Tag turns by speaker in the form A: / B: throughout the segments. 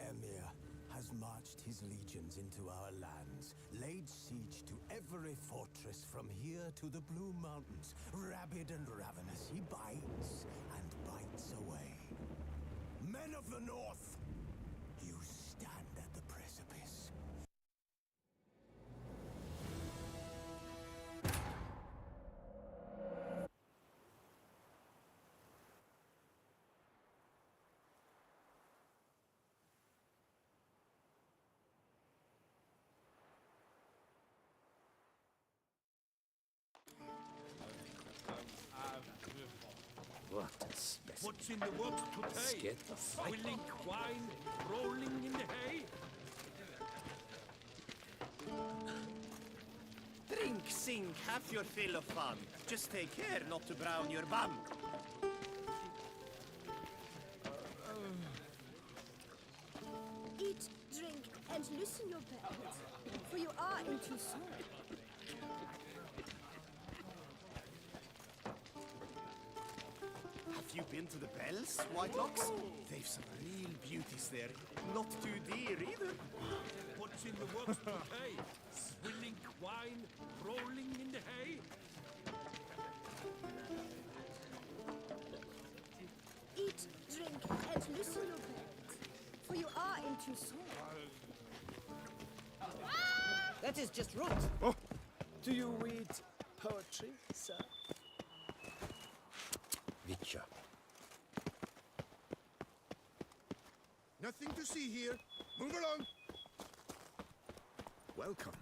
A: Emir has marched his legions into our lands, laid siege to every fortress from here to the Blue Mountains. Rabid and ravenous, he bites and bites away. Men of the North, you stand at the precipice.
B: What a specimen.
C: What's in the works today?
B: Get the fight.
C: Swilling wine, rolling in the hay.
D: Drink, sing, have your fill of fun. Just take care not to brown your bum.
E: Eat, drink, and loosen your belt, for you are in too soon.
D: Have you been to the Bells, Whitelocks? They've some real beauties there. Not too dear either.
C: What's in the works today? Swilling wine, rolling in the hay.
E: Eat, drink, and loosen your belt, for you are in too soon.
F: That is just rude.
G: Oh, do you read poetry, sir?
B: Witcher.
H: Nothing to see here. Move along.
G: Welcome.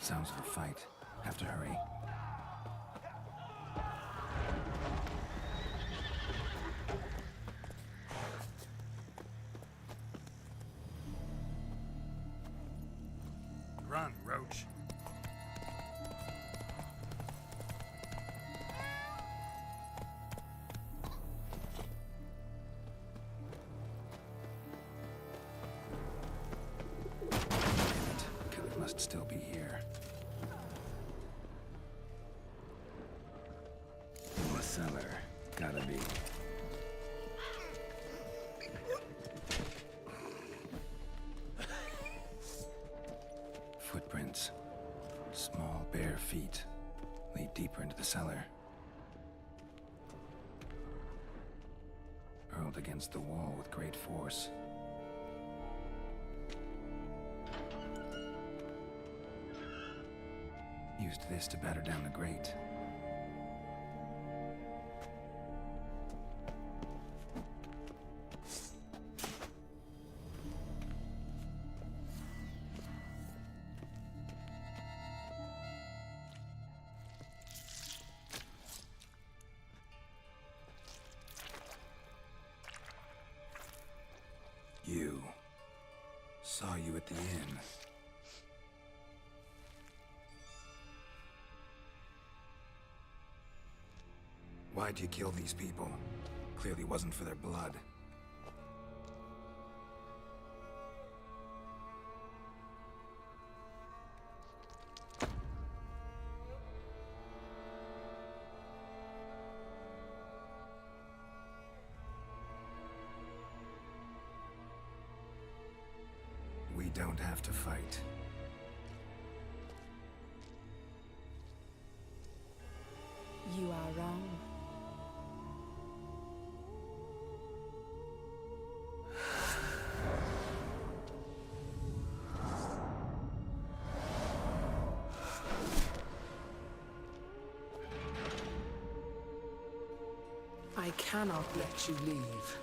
I: Sounds of a fight. Have to hurry.
H: Run, Roach.
I: Killer must still be here. In the cellar. Gotta be. Footprints. Small, bare feet. Lead deeper into the cellar. Hurled against the wall with great force. Used this to batter down the grate. You. Saw you at the inn. Why'd you kill these people? Clearly wasn't for their blood. We don't have to fight.
J: You are wrong. I cannot let you leave.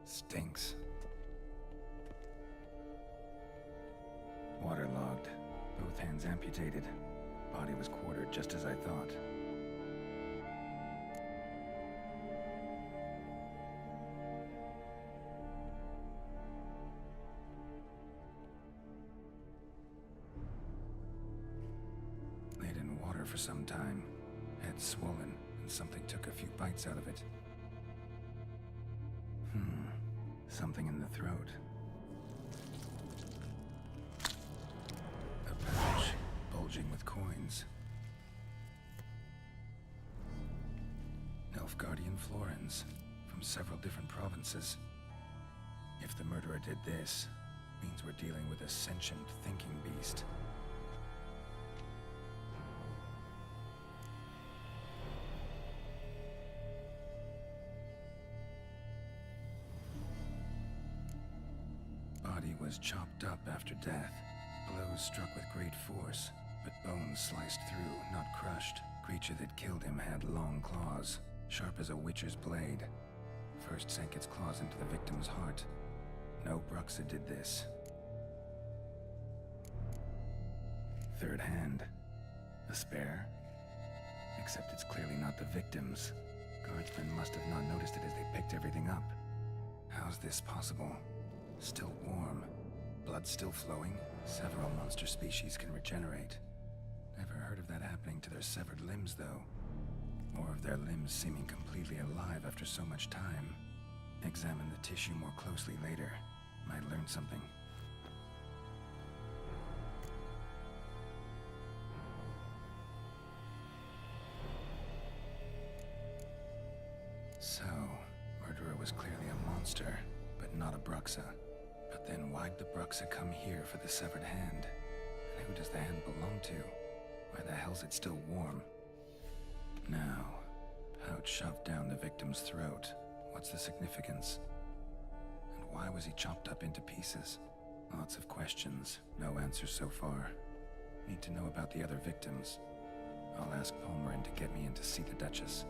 I: Stinks. Waterlogged. Both hands amputated. Body was quartered just as I thought. Laid in water for some time. Head swollen, and something took a few bites out of it. Something in the throat. A pouch, bulging with coins. Nilfgaardian florins, from several different provinces. If the murderer did this, means we're dealing with a sentient thinking beast. Body was chopped up after death. Blows struck with great force, but bones sliced through, not crushed. Creature that killed him had long claws, sharp as a witcher's blade. First sank its claws into the victim's heart. No Bruxa did this. Third hand. A spare? Except it's clearly not the victim's. Guardsmen must have not noticed it as they picked everything up. How's this possible? Still warm. Blood still flowing. Several monster species can regenerate. Never heard of that happening to their severed limbs, though. Or of their limbs seeming completely alive after so much time. Examine the tissue more closely later. Might learn something. So, murderer was clearly a monster, but not a Bruxa. But then why'd the Bruxa come here for the severed hand? And who does the hand belong to? Why the hell's it still warm? Now, pouch shoved down the victim's throat. What's the significance? And why was he chopped up into pieces? Lots of questions, no answers so far. Need to know about the other victims. I'll ask Palmerin to get me in to see the Duchess.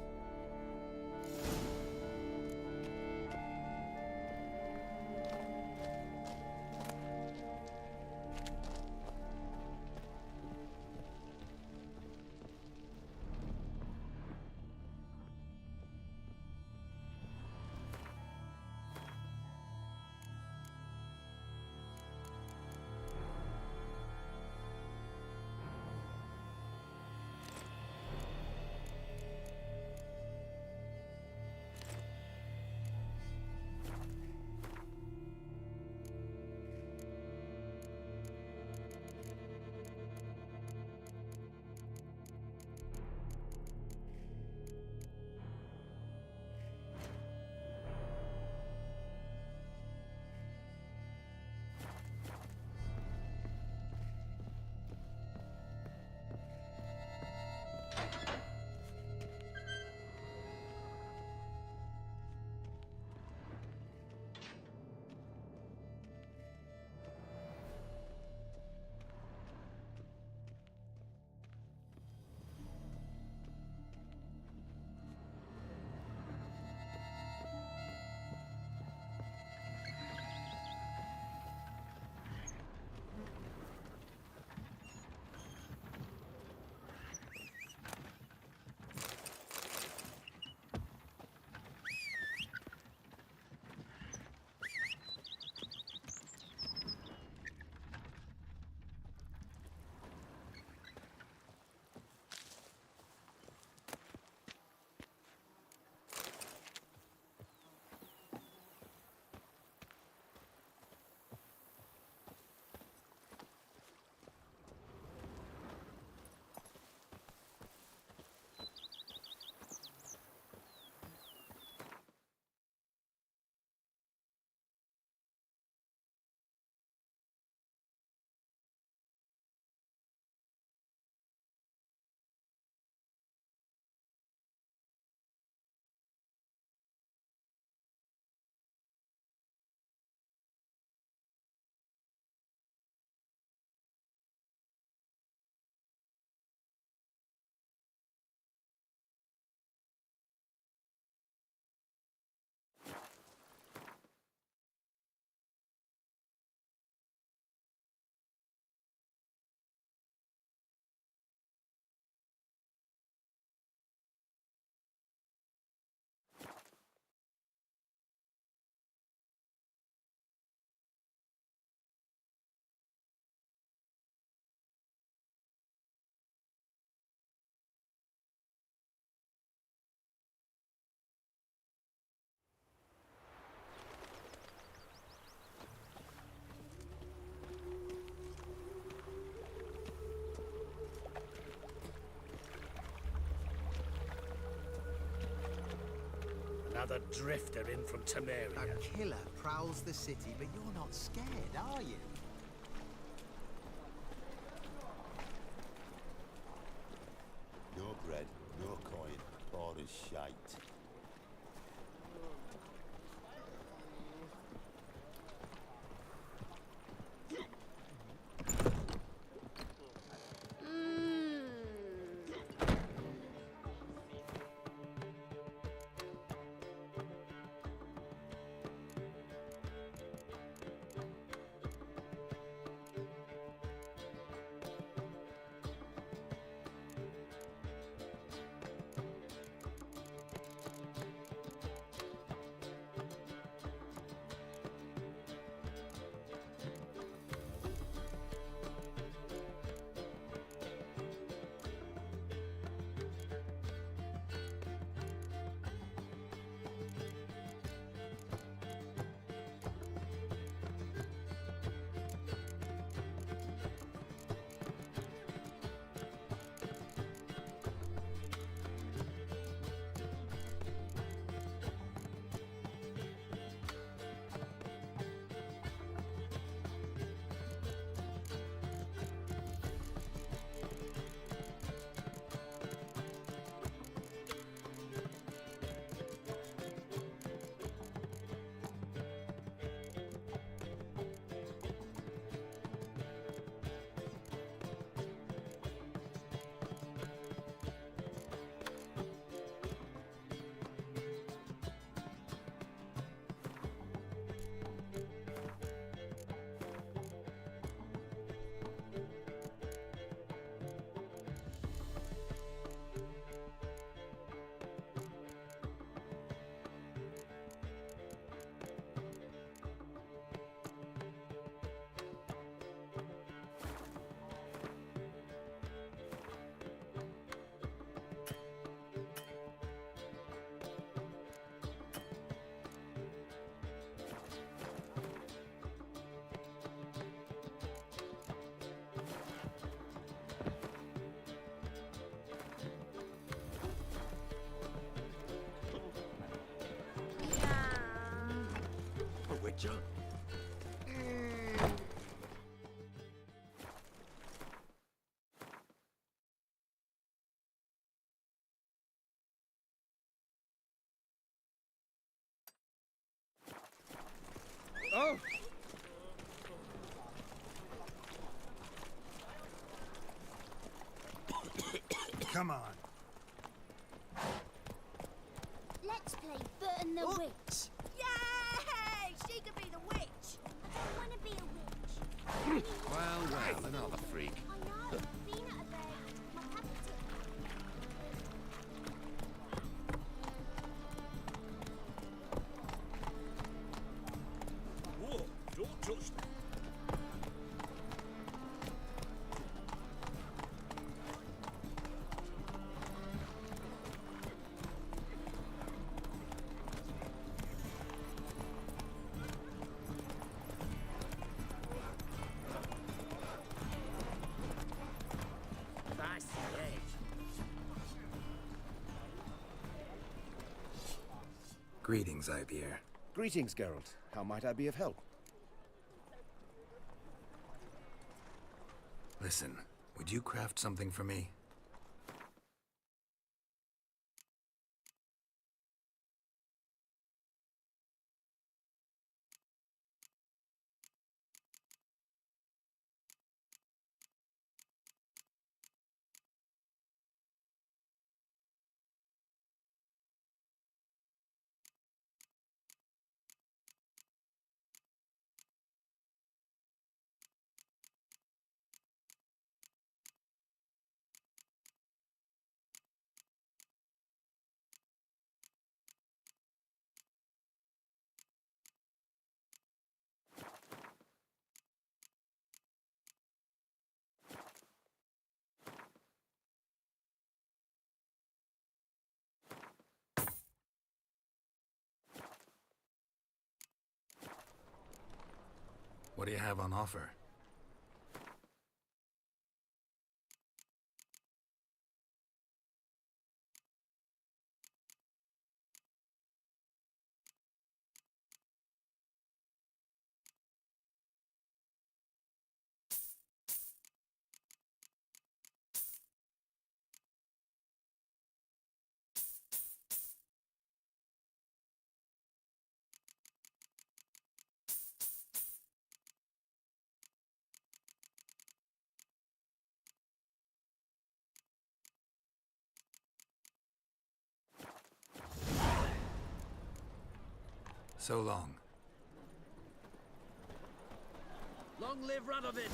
C: Another drifter in from Temeria.
D: A killer prowls the city, but you're not scared, are you?
K: No bread, no coin, all is shite.
B: Witcher?
G: Oh!
H: Come on.
E: Let's play Burton the Witch.
F: Yay! She could be the witch.
E: I don't want to be a witch.
B: Well, another freak.
E: I know. I've been at a bed. My puppy took
C: Whoa, don't touch me.
F: Nice edge.
I: Greetings, Ibeer.
L: Greetings, Geralt. How might I be of help?
I: Listen, would you craft something for me? What do you have on offer? So long.
C: Long live Radovid!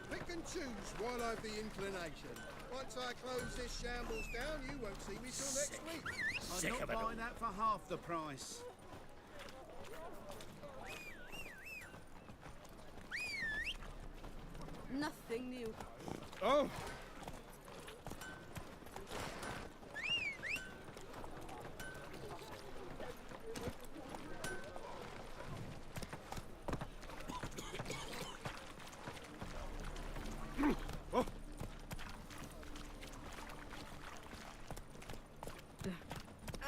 H: Pick and choose while I've the inclination. Once I close this shambles down, you won't see me till next week.
D: I'd not buy that for half the price.
E: Nothing new.
H: Oh!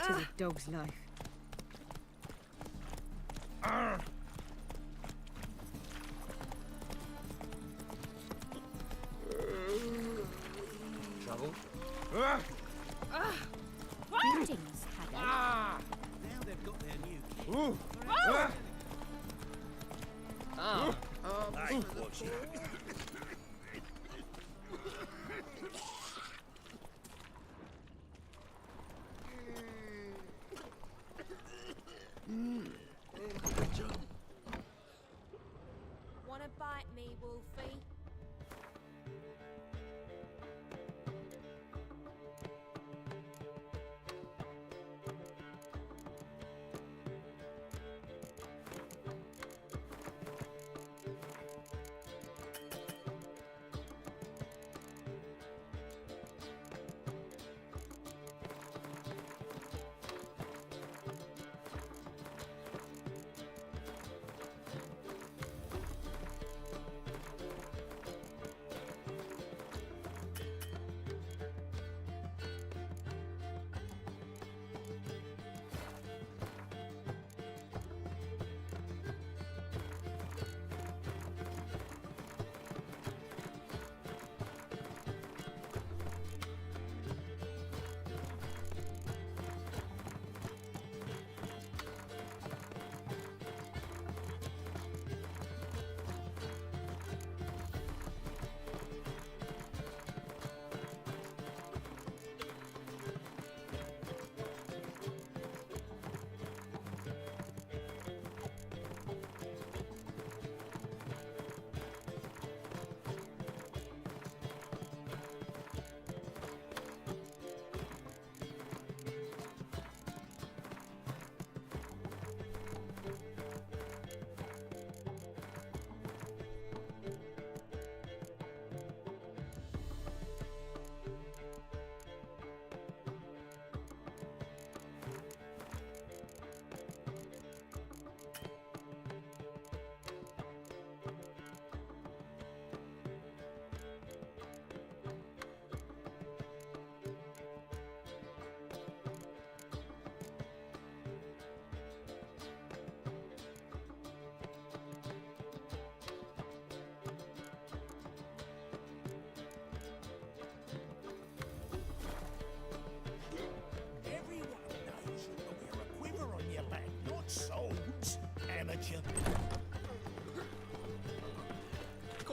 E: Tis a dog's life.
B: Trouble?
F: Greetings, Haggard.
D: Now they've got their new kit.
F: Wanna bite me, Wolfie?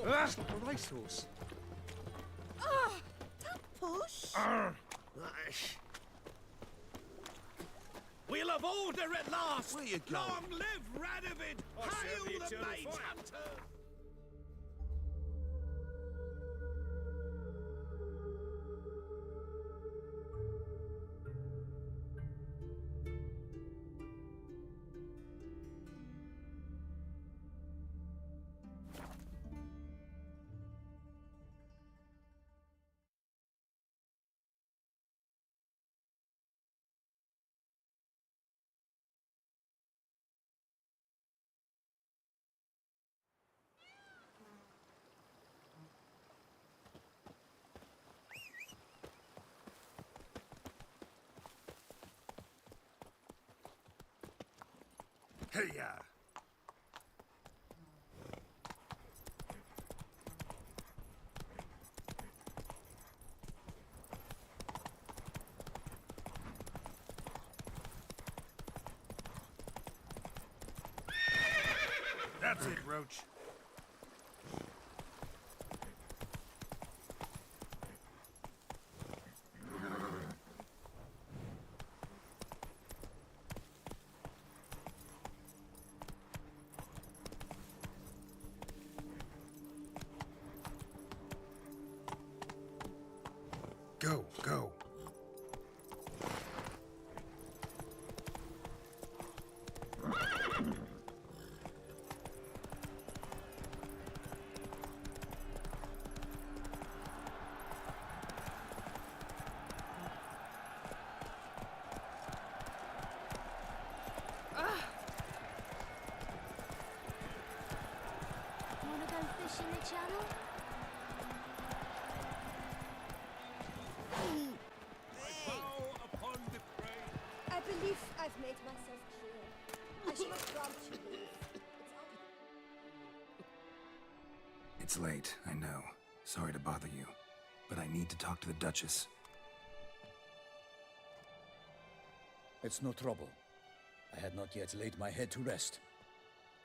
H: That's like a racehorse.
F: Push!
C: We'll have order at last!
K: Where you going?
C: Long live Radovid! Hail the Mage Hunter!
H: Hey-ya!
D: That's it, Roach.
I: Go, go.
E: Wanna go fish in the channel?
C: Bow upon the prey.
E: I believe I've made myself clear. I shall not grant you leave.
I: It's late, I know. Sorry to bother you. But I need to talk to the Duchess.
M: It's no trouble. I had not yet laid my head to rest.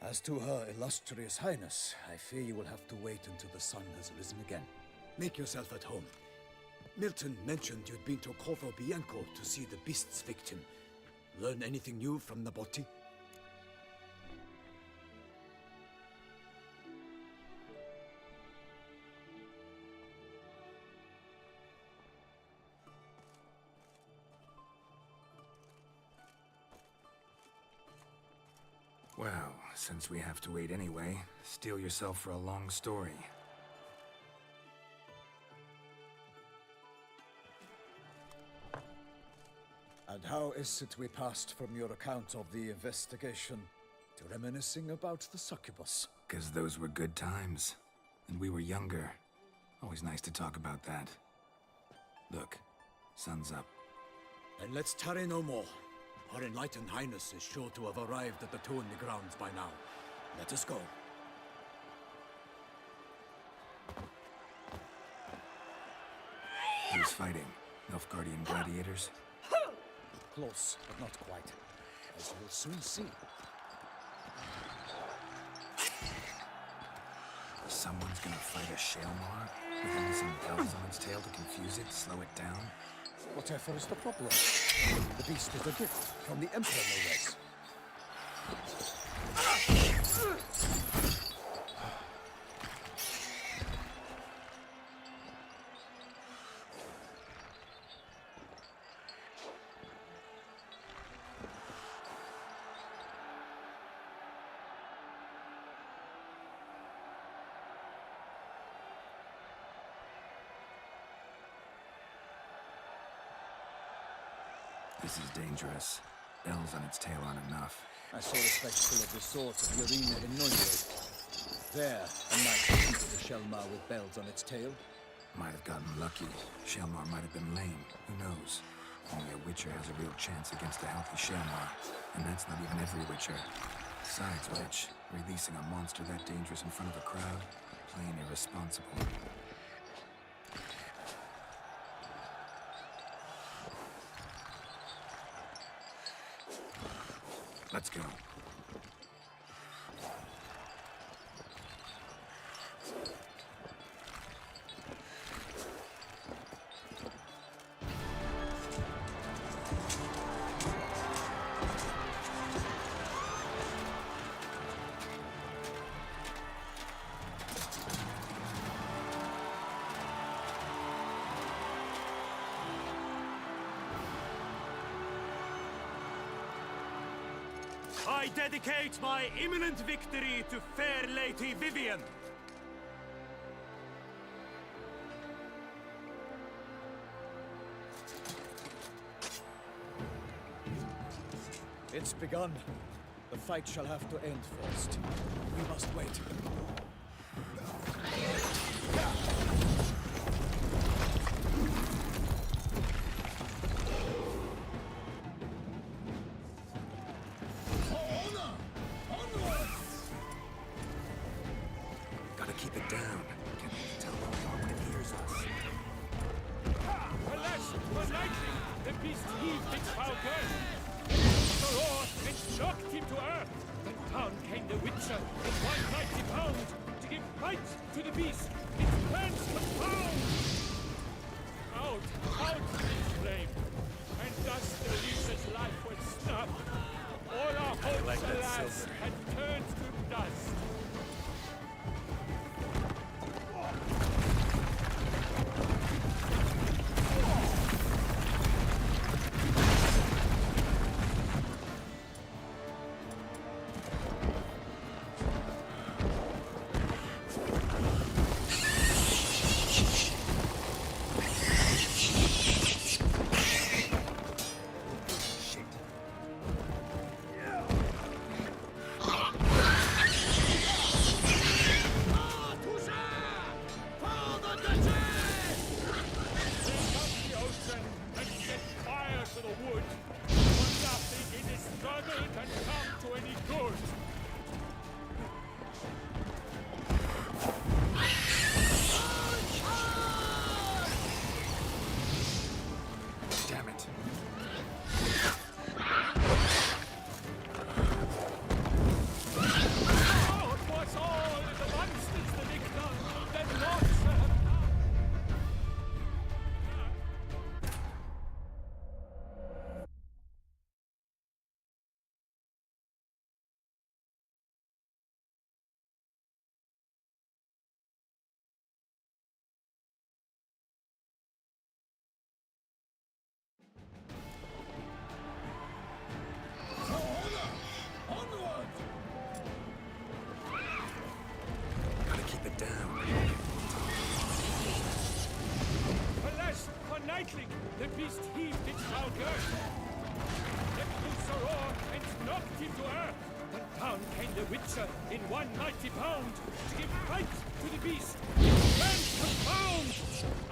M: As to her illustrious highness, I fear you will have to wait until the sun has risen again. Make yourself at home. Milton mentioned you'd been to Corvo Bianco to see the beast's victim. Learn anything new from Nabotti?
I: Well, since we have to wait anyway, steel yourself for a long story.
M: And how is it we passed from your account of the investigation to reminiscing about the succubus?
I: 'Cause those were good times. And we were younger. Always nice to talk about that. Look, sun's up.
M: Then let's tarry no more. Our enlightened highness is sure to have arrived at the Tourney grounds by now. Let us go.
I: Who's fighting? Nilfgaardian gladiators?
M: Close, but not quite. As you'll soon see.
I: Someone's gonna fight a Shalmar? With only some bells on its tail to confuse it, slow it down?
M: Whatever is the problem? The beast is a gift from the Emperor, no less.
I: This is dangerous. Bells on its tail aren't enough.
M: I saw a spectacle of the sort at the arena in Nuremberg. There, a knight defeated a Shalmar with bells on its tail.
I: Might have gotten lucky. Shalmar might have been lame. Who knows? Only a Witcher has a real chance against a healthy Shalmar. And that's not even every Witcher. Besides which, releasing a monster that dangerous in front of a crowd? Plain irresponsible. Let's go.
C: I dedicate my imminent victory to fair Lady Vivian.
M: It's begun. The fight shall have to end first. We must wait.
I: Gotta keep it down. Can't tell how long it hears us.
C: Alas, for lightning, the beast heaved its foul girth. The roar, it shocked him to earth. Then down came the Witcher, with one alas, had turned to dust. The beast heaved its foul girth. Let loose a roar and knocked him to earth. Then down came the Witcher in one mighty bound to give fight to the beast. Ran confound!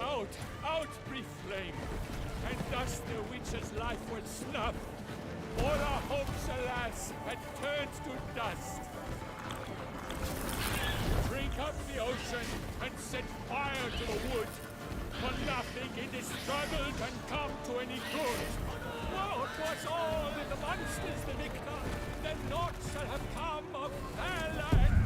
C: Out, out, brief flame. And thus the Witcher's life was snuffed. All our hopes, alas, had turned to dust. Drink up the ocean and set fire to the wood. For nothing in this struggle can come to any good. Woe to us all if the monster's the victor, then naught shall have come of fair land.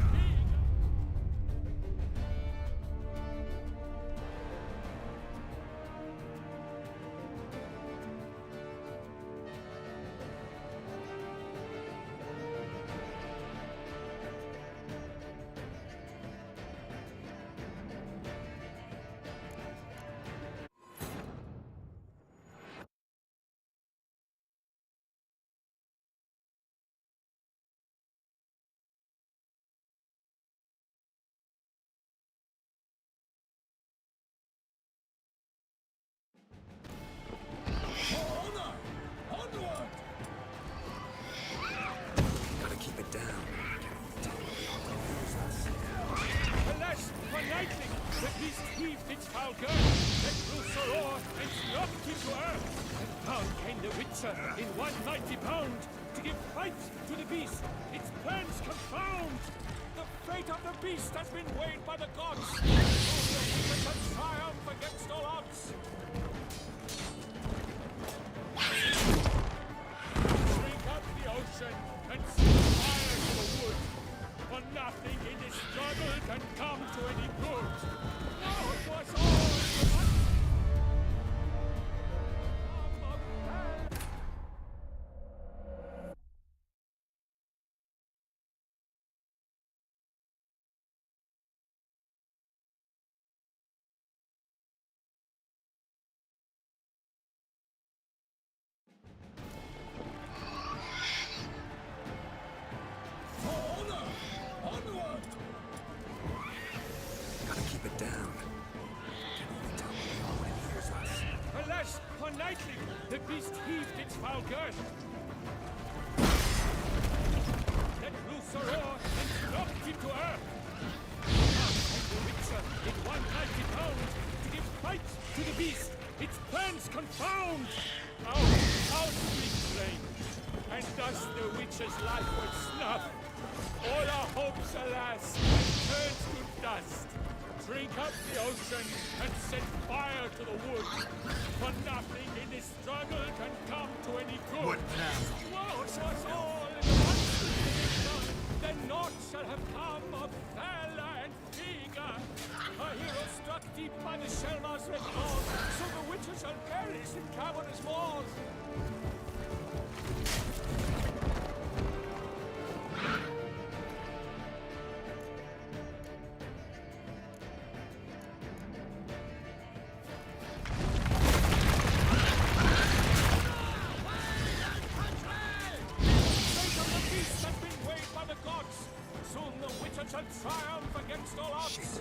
C: The beast heaved its foul girth, let loose a roar, and knocked him to earth. And down came the Witcher in one mighty bound to give fight to the beast. Its plans confound. The fate of the beast has been weighed by the gods. The Witcher shall triumph against all odds. Drink up the ocean and set fire to the wood. For nothing in this struggle can come to any good. Now it was all the The beast heaved its foul girth. Let loose a roar and knocked him to earth. Now came the Witcher in one mighty bound to give fight to the beast. Its plans confound. Out, big flame. And thus the Witcher's life was snuffed. All our hopes, alas, turned to dust. Drink up the ocean and set fire to the wood. For nothing in this struggle can come to any good.
B: What now?
C: Woe to us all in the monster, then naught shall have come of fair land Viga. A hero struck deep by the Shelmar's red claws, so the Witcher shall perish in cavernous walls. beast has been weighed by the gods. Soon the Witcher shall triumph against all odds.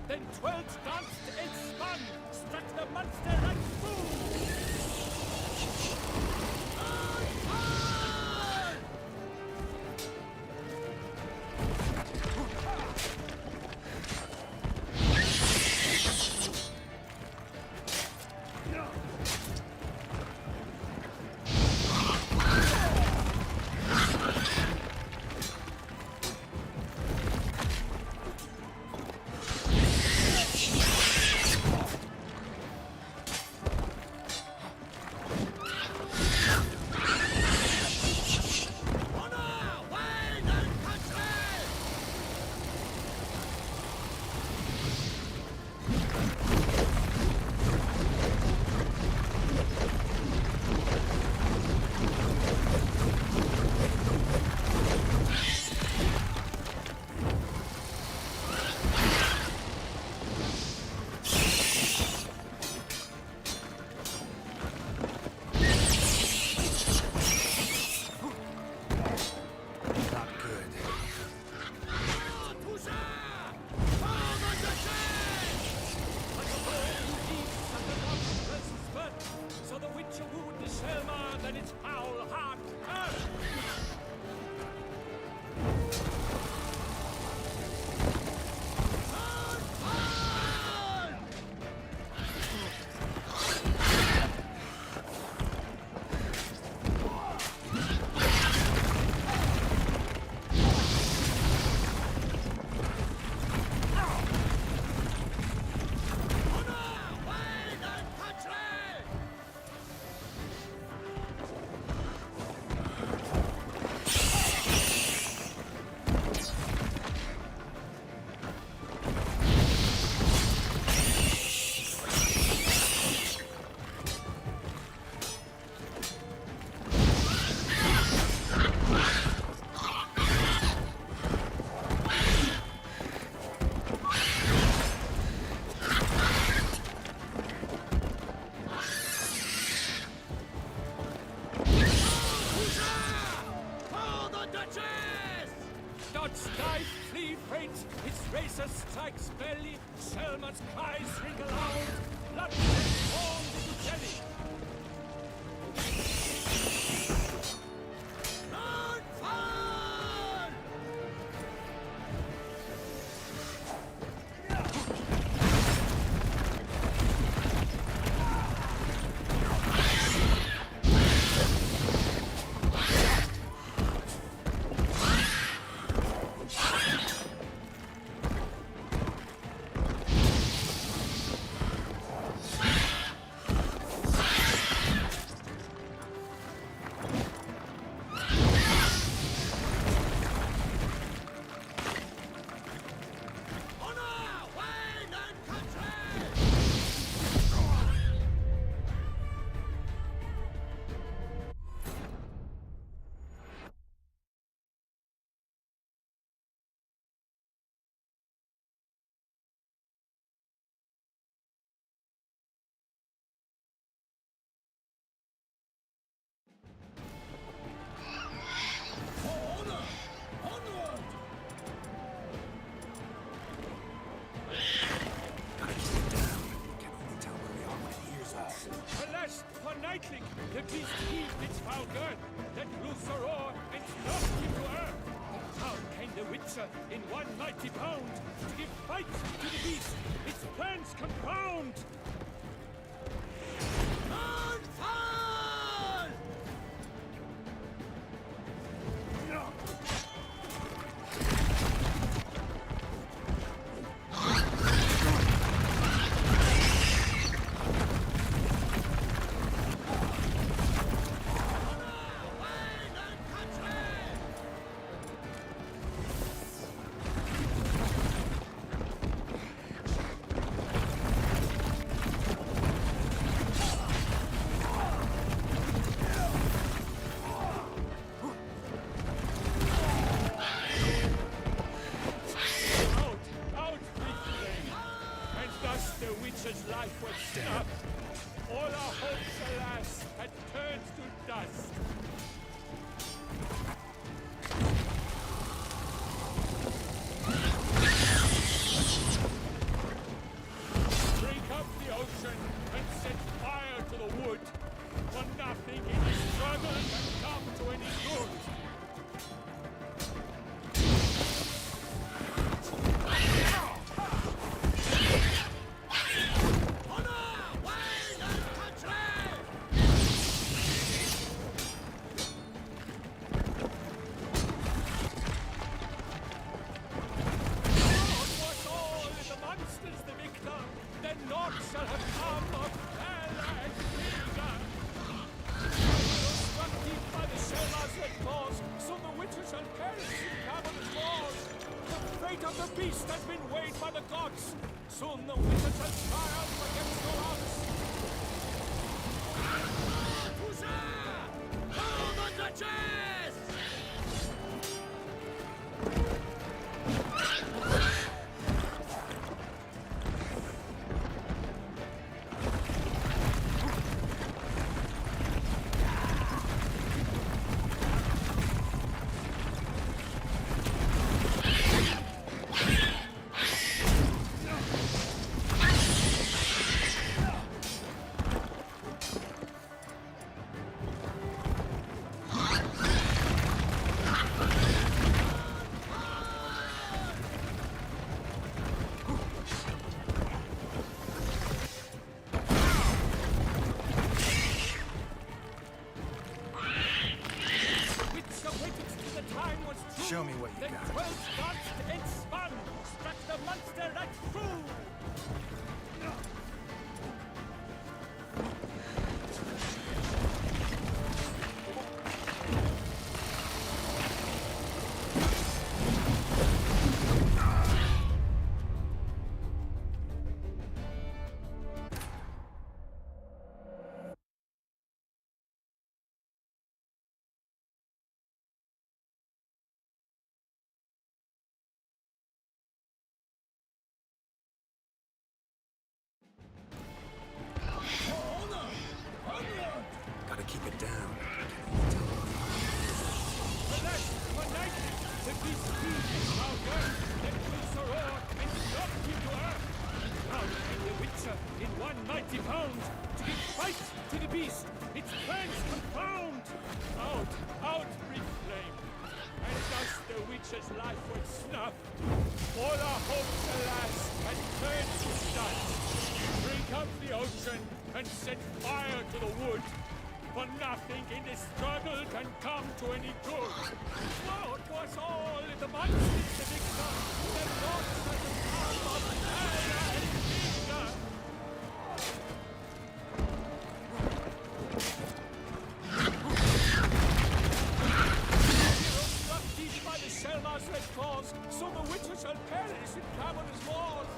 C: Then 12 danced and spun, struck the monster like fool. Strikes belly, Selma's cries ring aloud, blood transformed into jelly. Lord, fall! witcher in one mighty bound to give fight to the beast. Its plans confound. His life was snuffed. All our hopes, alas, had turned to dust. Break up the ocean and set fire to the wood, for nothing in this struggle can come to any good. Of the beast has been weighed by the gods. Soon the wizard shall triumph against all odds. Huzzah! Hold on the chest!
I: Show me what you got.
C: 12 darts and spun, struck the monster right through.
I: Gotta keep it down.
C: Alas, one night, the beast seized his power, let loose a roar, and knocked him to earth. Now came the witcher in one mighty bound to give fight to the beast. Its plans confound. Out, out, brief flame. And thus the witcher's life was snuffed. All our hopes, alas, had turned to dust. Break up the ocean and set fire to the wood. For nothing in this struggle can come to any good. What was all in the monsters the victor? The gods at the palm of Anna and Finger. Heroes struck deep by the Selma's red claws, so the witcher shall perish in cavernous wars.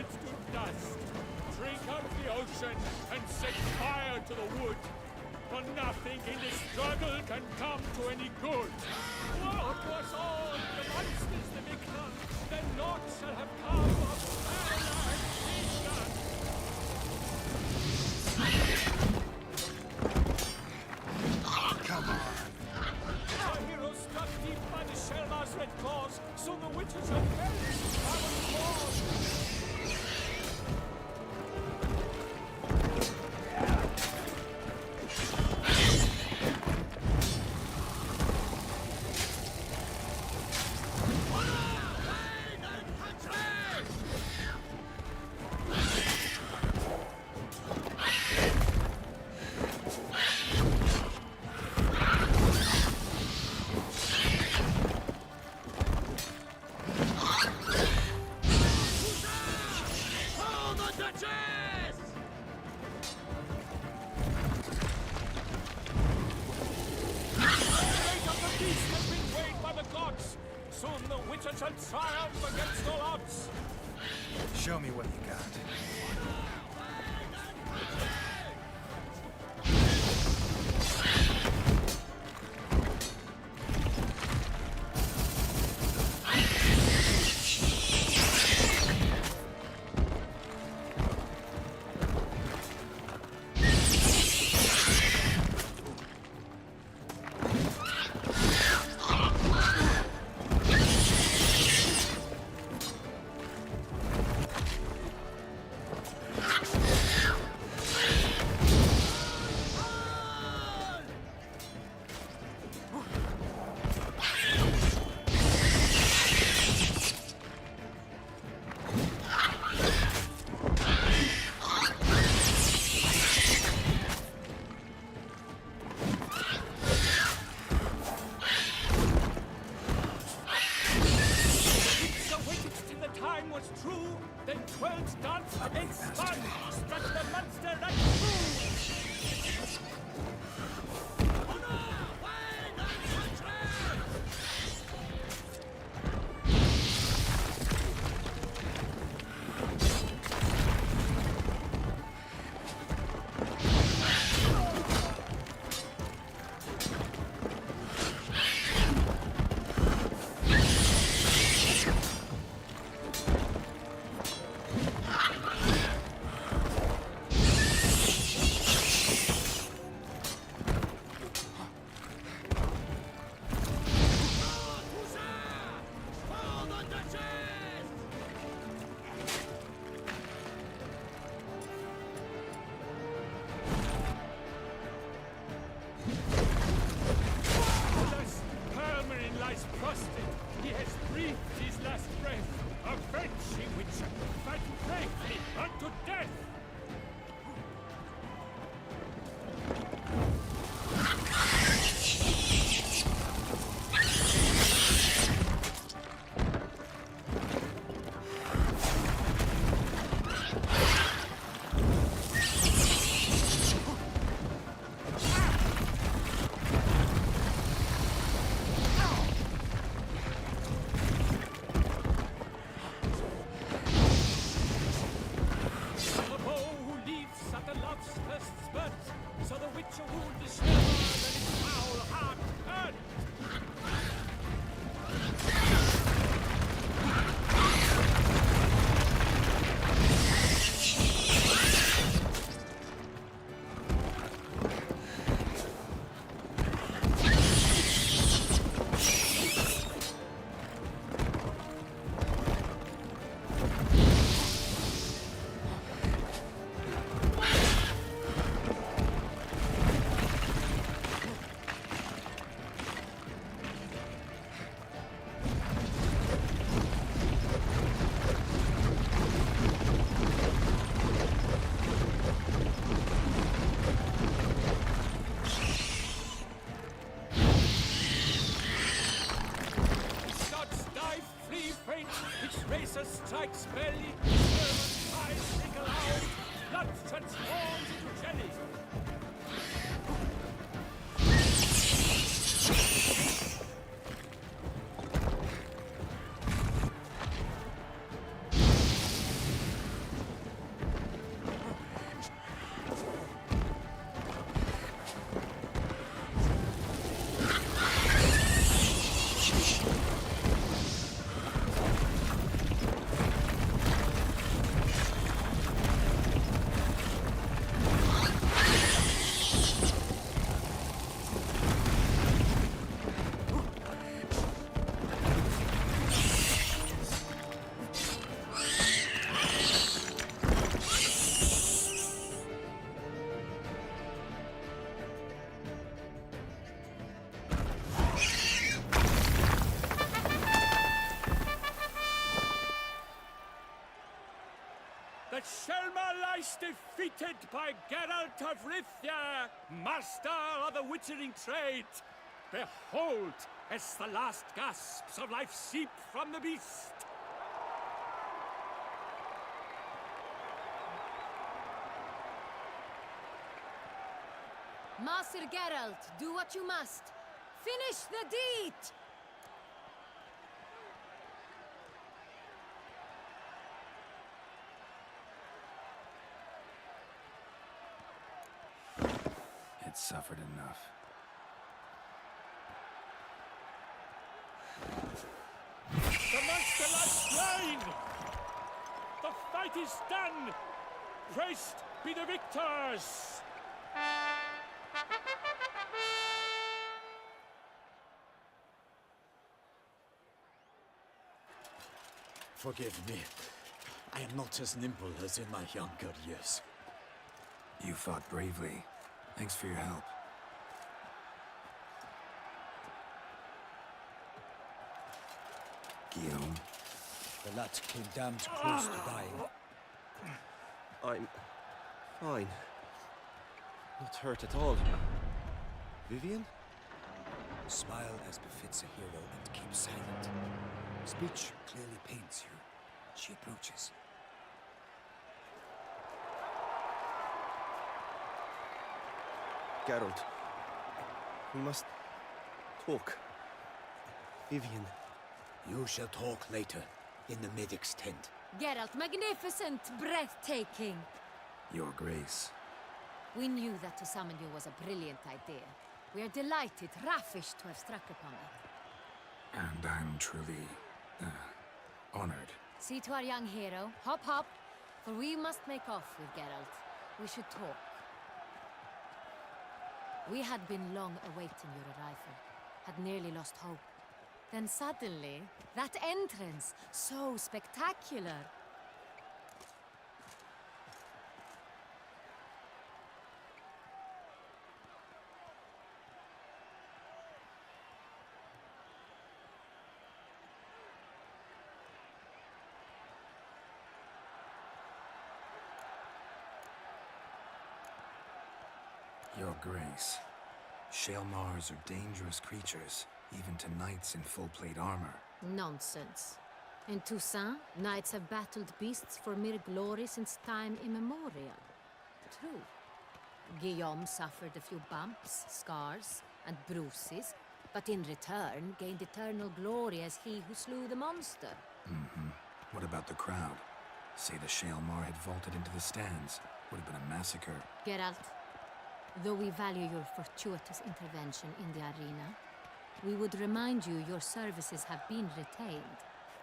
C: melts to dust. Drink out the ocean and set fire to the wood. For nothing in this struggle can come to any good. Woe to us all, the monsters, the victor, then naught shall have come of paradise vision.
K: Come on.
C: Our heroes struck deep by the Shelvar's red claws, so the witches have perished by the cause. Soon the witches shall triumph against all odds.
I: Show me what you got. Then 12 darts against spun, struck the monster right through.
C: that Shelma lies defeated by Geralt of Rivia, master of the witchering trade. Behold, as the last gasps of life seep from the beast.
F: Master Geralt, do what you must. Finish the deed!
I: It suffered enough.
C: The monster lies slain! The fight is done! Praised be the victors!
M: Forgive me. I am not as nimble as in my younger years.
I: You fought bravely. Thanks for your help. Guillaume.
M: The lad came damned close to dying.
D: I'm fine. Not hurt at all. Vivian?
M: Smile as befits a hero and keep silent. Speech clearly pains you. She approaches.
D: Geralt. We must talk. Vivian.
M: You shall talk later, in the medic's tent.
F: Geralt, magnificent, breathtaking.
I: Your Grace.
F: We knew that to summon you was a brilliant idea. We are delighted, ravished to have struck upon it.
I: And I'm truly, honored.
F: See to our young hero. Hop, hop. For we must make off with Geralt. We should talk. We had been long awaiting your arrival. Had nearly lost hope. Then suddenly, that entrance, so spectacular.
I: Your Grace. Shaelmars are dangerous creatures, even to knights in full plate armor.
F: Nonsense. In Toussaint, knights have battled beasts for mere glory since time immemorial. True. Guillaume suffered a few bumps, scars, and bruises, but in return gained eternal glory as he who slew the monster.
I: Mm-hmm. What about the crowd? Say the Shaelmar had vaulted into the stands. Would have been a massacre.
F: Geralt, though we value your fortuitous intervention in the arena, we would remind you your services have been retained,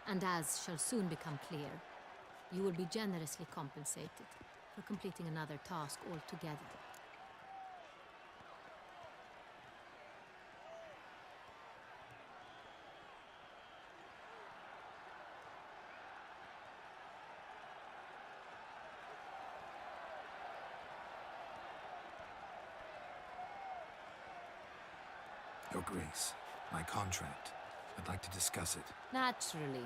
F: and as shall soon become clear, you will be generously compensated for completing another task altogether.
I: Your Grace, my contract. I'd like to discuss it.
F: Naturally,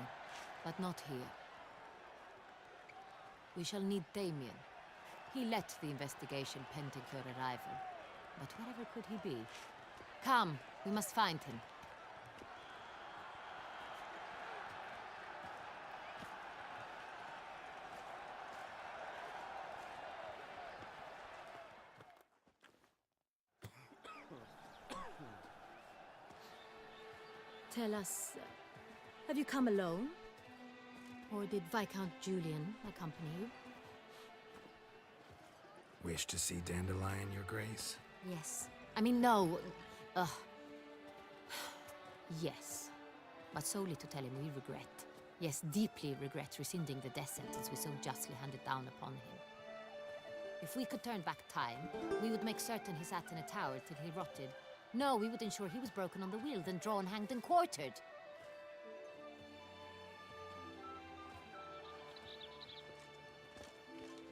F: but not here. We shall need Damien. He led the investigation pending your arrival. But wherever could he be? Come, we must find him. Tell us, have you come alone? Or did Viscount Julian accompany you?
I: Wish to see Dandelion, Your Grace?
F: Yes. I mean, no. Yes. But solely to tell him we regret. Yes, deeply regret rescinding the death sentence we so justly handed down upon him. If we could turn back time, we would make certain he sat in a tower till he rotted. No, we would ensure he was broken on the wheel, then drawn, hanged, and quartered.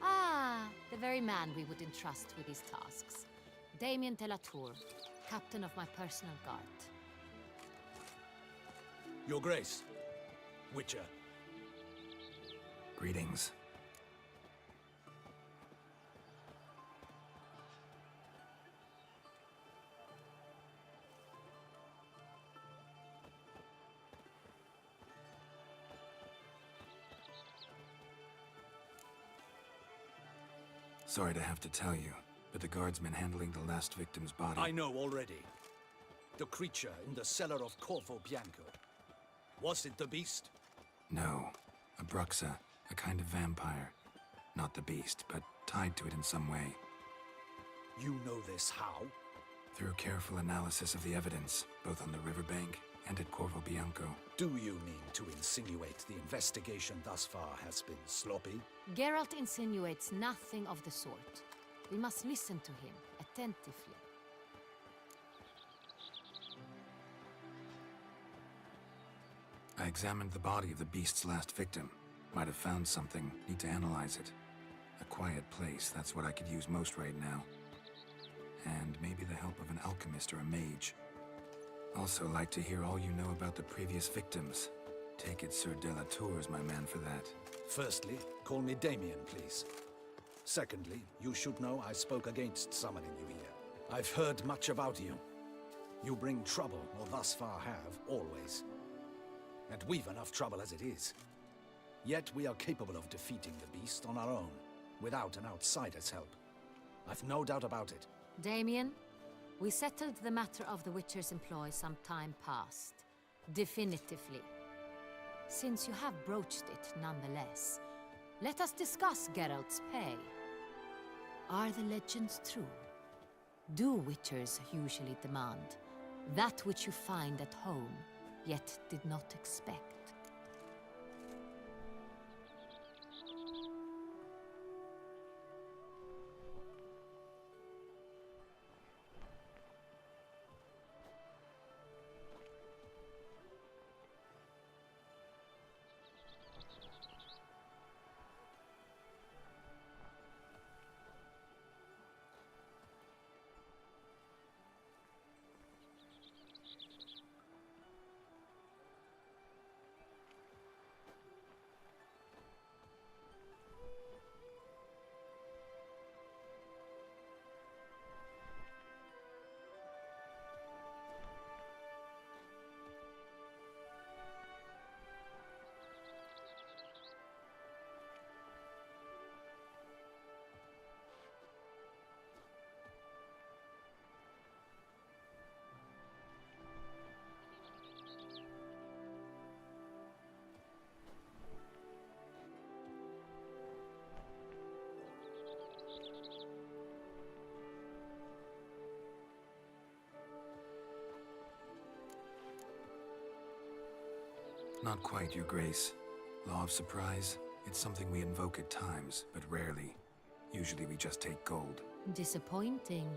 F: Ah, the very man we would entrust with these tasks. Damien de la Tour, captain of my personal guard.
M: Your Grace, Witcher.
I: Greetings. Sorry to have to tell you, but the guardsman handling the last victim's body...
M: I know already. The creature in the cellar of Corvo Bianco. Was it the beast?
I: No. A bruxa. A kind of vampire. Not the beast, but tied to it in some way.
M: You know this how?
I: Through careful analysis of the evidence, both on the riverbank and at Corvo Bianco.
M: Do you mean to insinuate the investigation thus far has been sloppy?
F: Geralt insinuates nothing of the sort. We must listen to him attentively.
I: I examined the body of the beast's last victim. Might have found something. Need to analyze it. A quiet place, that's what I could use most right now. And maybe the help of an alchemist or a mage. Also like to hear all you know about the previous victims. Take it Sir Delatour is my man for that.
M: Firstly, call me Damien, please. Secondly, you should know I spoke against summoning you here. I've heard much about you. You bring trouble, or thus far have, always. And we've enough trouble as it is. Yet we are capable of defeating the beast on our own, without an outsider's help. I've no doubt about it.
F: Damien, we settled the matter of the Witcher's employ some time past. Definitively. Since you have broached it nonetheless, let us discuss Geralt's pay. Are the legends true? Do Witchers usually demand that which you find at home, yet did not expect?
I: Not quite, Your Grace. Law of surprise, it's something we invoke at times, but rarely. Usually we just take gold.
F: Disappointing.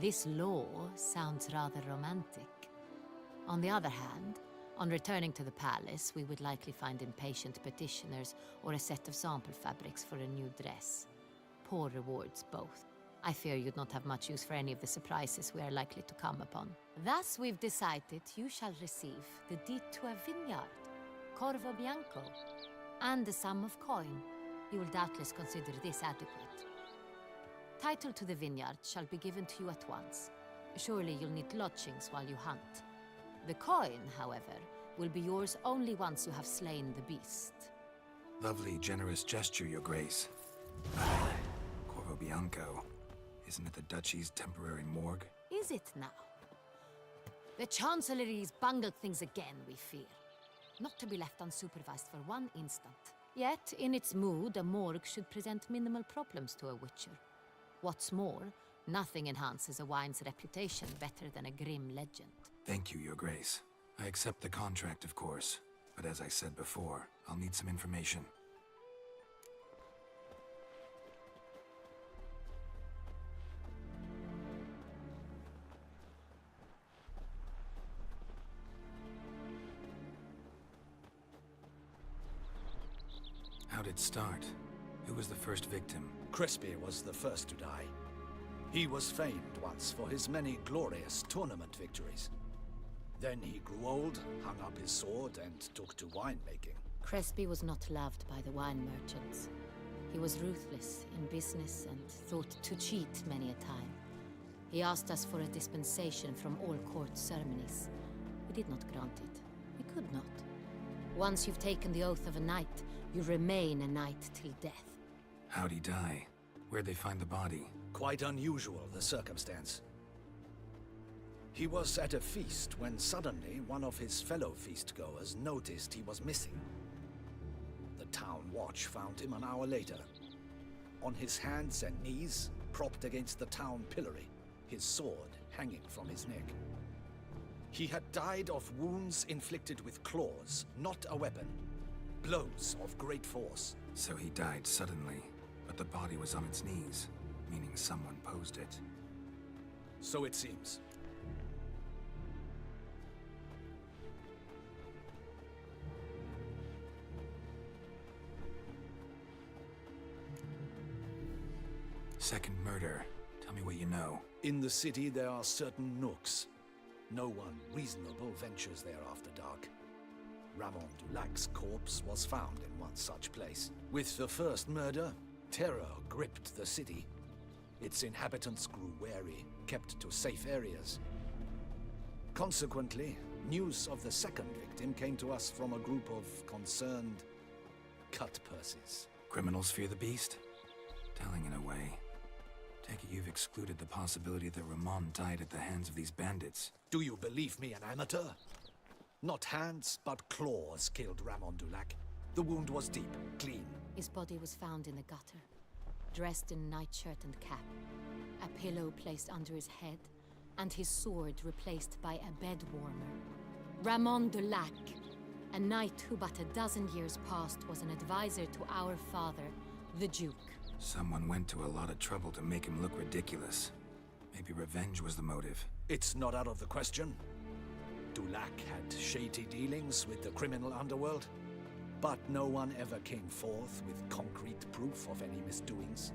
F: This law sounds rather romantic. On the other hand, on returning to the palace, we would likely find impatient petitioners or a set of sample fabrics for a new dress. Poor rewards, both. I fear you'd not have much use for any of the surprises we are likely to come upon. Thus, we've decided you shall receive the deed to a vineyard, Corvo Bianco, and a sum of coin. You will doubtless consider this adequate. Title to the vineyard shall be given to you at once. Surely you'll need lodgings while you hunt. The coin, however, will be yours only once you have slain the beast.
I: Lovely, generous gesture, Your Grace. Corvo Bianco. Isn't it the Duchy's temporary morgue?
F: Is it now? The Chancellery's bungled things again, we fear. Not to be left unsupervised for one instant. Yet, in its mood, a morgue should present minimal problems to a Witcher. What's more, nothing enhances a wine's reputation better than a grim legend.
I: Thank you, Your Grace. I accept the contract, of course. But as I said before, I'll need some information. How'd it start? Who was the first victim?
M: Crespi was the first to die. He was famed once for his many glorious tournament victories. Then he grew old, hung up his sword, and took to winemaking.
F: Crespi was not loved by the wine merchants. He was ruthless in business and thought to cheat many a time. He asked us for a dispensation from all court ceremonies. We did not grant it. We could not. Once you've taken the oath of a knight, you remain a knight till death.
I: How'd he die? Where'd they find the body?
M: Quite unusual, the circumstance. He was at a feast when suddenly one of his fellow feastgoers noticed he was missing. The town watch found him an hour later, on his hands and knees, propped against the town pillory, his sword hanging from his neck. He had died of wounds inflicted with claws, not a weapon. Blows of great force.
I: So he died suddenly, but the body was on its knees, meaning someone posed it.
M: So it seems.
I: Second murder. Tell me what you know.
M: In the city there are certain nooks. No one reasonable ventures there after dark. Ramon Dulac's corpse was found in one such place. With the first murder, terror gripped the city. Its inhabitants grew wary, kept to safe areas. Consequently, news of the second victim came to us from a group of concerned cut-purses.
I: Criminals fear the beast? Telling in a way. Take it you've excluded the possibility that Ramon died at the hands of these bandits.
M: Do you believe me an amateur? Not hands, but claws killed Ramon Dulac. The wound was deep, clean.
F: His body was found in the gutter, dressed in nightshirt and cap, a pillow placed under his head, and his sword replaced by a bed warmer. Ramon Dulac, a knight who but a dozen years past was an advisor to our father, the Duke.
I: Someone went to a lot of trouble to make him look ridiculous. Maybe revenge was the motive.
M: It's not out of the question. Dulac had shady dealings with the criminal underworld, but no one ever came forth with concrete proof of any misdoings.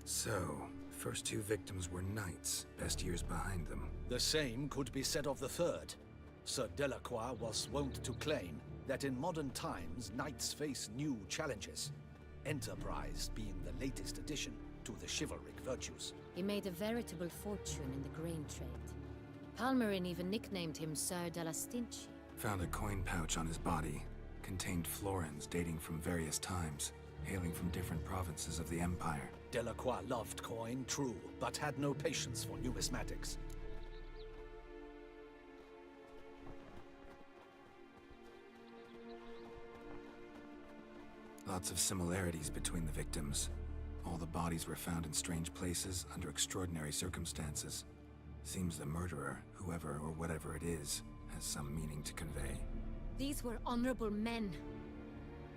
I: So, first two victims were knights, best years behind them.
M: The same could be said of the third. Sir Delacroix was wont to claim that in modern times, knights face new challenges, enterprise being the latest addition to the chivalric virtues.
F: He made a veritable fortune in the grain trade. Palmerin even nicknamed him Sir de la Stinchi.
I: Found a coin pouch on his body. Contained florins dating from various times, hailing from different provinces of the Empire.
M: Delacroix loved coin, true, but had no patience for numismatics.
I: Lots of similarities between the victims. All the bodies were found in strange places under extraordinary circumstances. Seems the murderer, whoever or whatever it is, has some meaning to convey.
F: These were honorable men.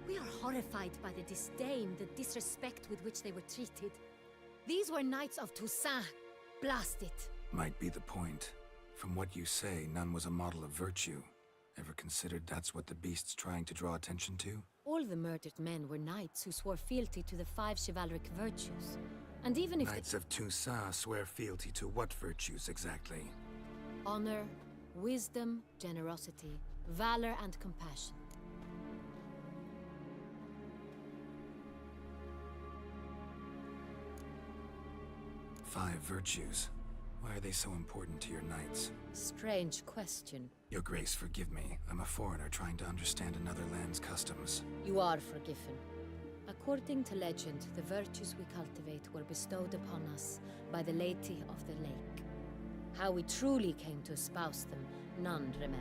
F: We are horrified by the disdain, the disrespect with which they were treated. These were knights of Toussaint. Blast it.
I: Might be the point. From what you say, none was a model of virtue. Ever considered that's what the beast's trying to draw attention to?
F: All the murdered men were knights who swore fealty to the 5 chivalric virtues. And even if
I: Knights of Toussaint swear fealty to what virtues exactly?
F: honor, wisdom, generosity, valor, and compassion.
I: Five virtues. Why are they so important to your knights?
F: Strange question.
I: Your Grace, forgive me. I'm a foreigner trying to understand another land's customs.
F: You are forgiven. According to legend, the virtues we cultivate were bestowed upon us by the Lady of the Lake. How we truly came to espouse them, none remember.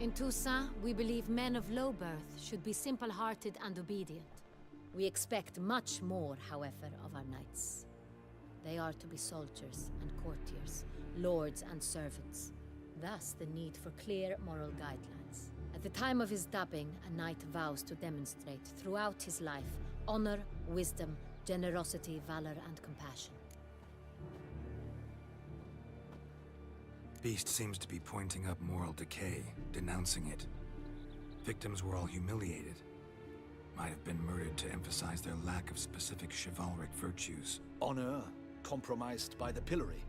F: In Toussaint, we believe men of low birth should be simple-hearted and obedient. We expect much more, however, of our knights. They are to be soldiers and courtiers, lords and servants. Thus, the need for clear moral guidelines. At the time of his dubbing, a knight vows to demonstrate throughout his life honor, wisdom, generosity, valor, and compassion.
I: Beast seems to be pointing up moral decay, denouncing it. Victims were all humiliated. Might have been murdered to emphasize their lack of specific chivalric virtues.
M: Honor compromised by the pillory.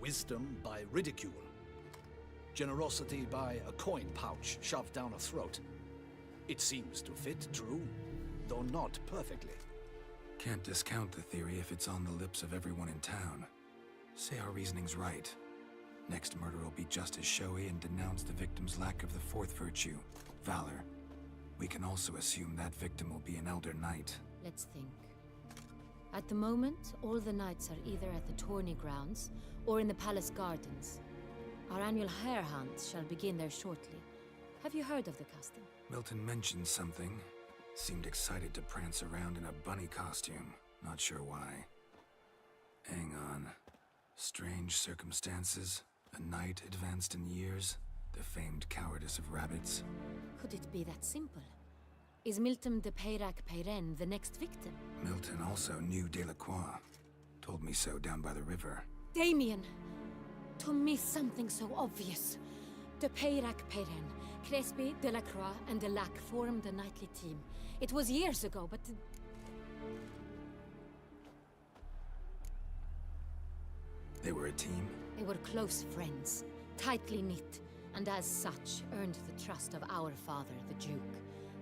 M: Wisdom by ridicule. Generosity by a coin pouch shoved down a throat. It seems to fit true, though not perfectly.
I: Can't discount the theory if it's on the lips of everyone in town. Say our reasoning's right. Next murder will be just as showy and denounce the victim's lack of the fourth virtue, valor. We can also assume that victim will be an elder knight.
F: Let's think. At the moment, all the knights are either at the tourney grounds or in the palace gardens. Our annual hare hunt shall begin there shortly. Have you heard of the custom?
I: Milton mentioned something. Seemed excited to prance around in a bunny costume. Not sure why. Hang on. Strange circumstances. A knight advanced in years. The famed cowardice of rabbits.
F: Could it be that simple? Is Milton de Peyrac Peyren the next victim?
I: Milton also knew Delacroix. Told me so down by the river.
F: Damien! To me, something so obvious. De Peyrac Peyren, Crespi, Delacroix, and Delac formed a knightly team. It was years ago, but...
I: They were a team?
F: They were close friends, tightly knit, and as such, earned the trust of our father, the Duke.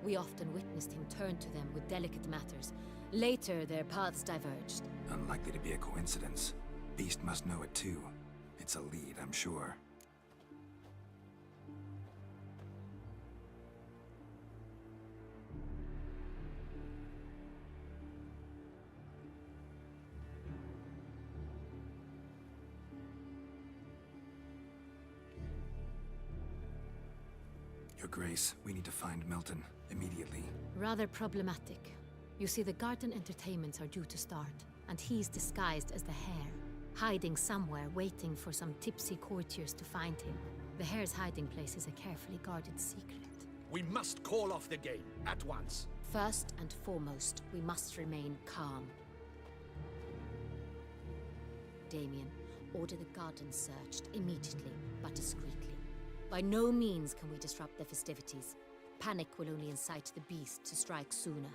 F: We often witnessed him turn to them with delicate matters. Later, their paths diverged.
I: Unlikely to be a coincidence. Beast must know it too. It's a lead, I'm sure. Your Grace, we need to find Milton, immediately.
F: Rather problematic. You see, the garden entertainments are due to start, and he's disguised as the hare, hiding somewhere, waiting for some tipsy courtiers to find him. The hare's hiding place is a carefully guarded secret.
M: We must call off the game, at once.
F: First and foremost, we must remain calm. Damien, order the garden searched immediately, but discreetly. By no means can we disrupt the festivities. Panic will only incite the beast to strike sooner.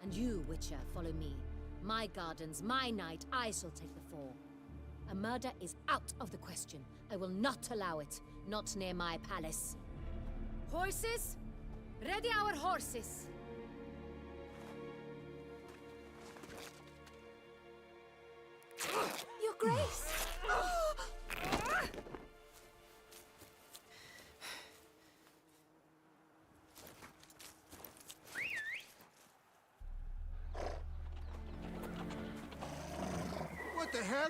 F: And you, Witcher, follow me. My gardens, my night, I shall take the fall. A murder is out of the question. I will not allow it. Not near my palace. Horses? Ready our horses!
E: Your Grace!
H: What the hell?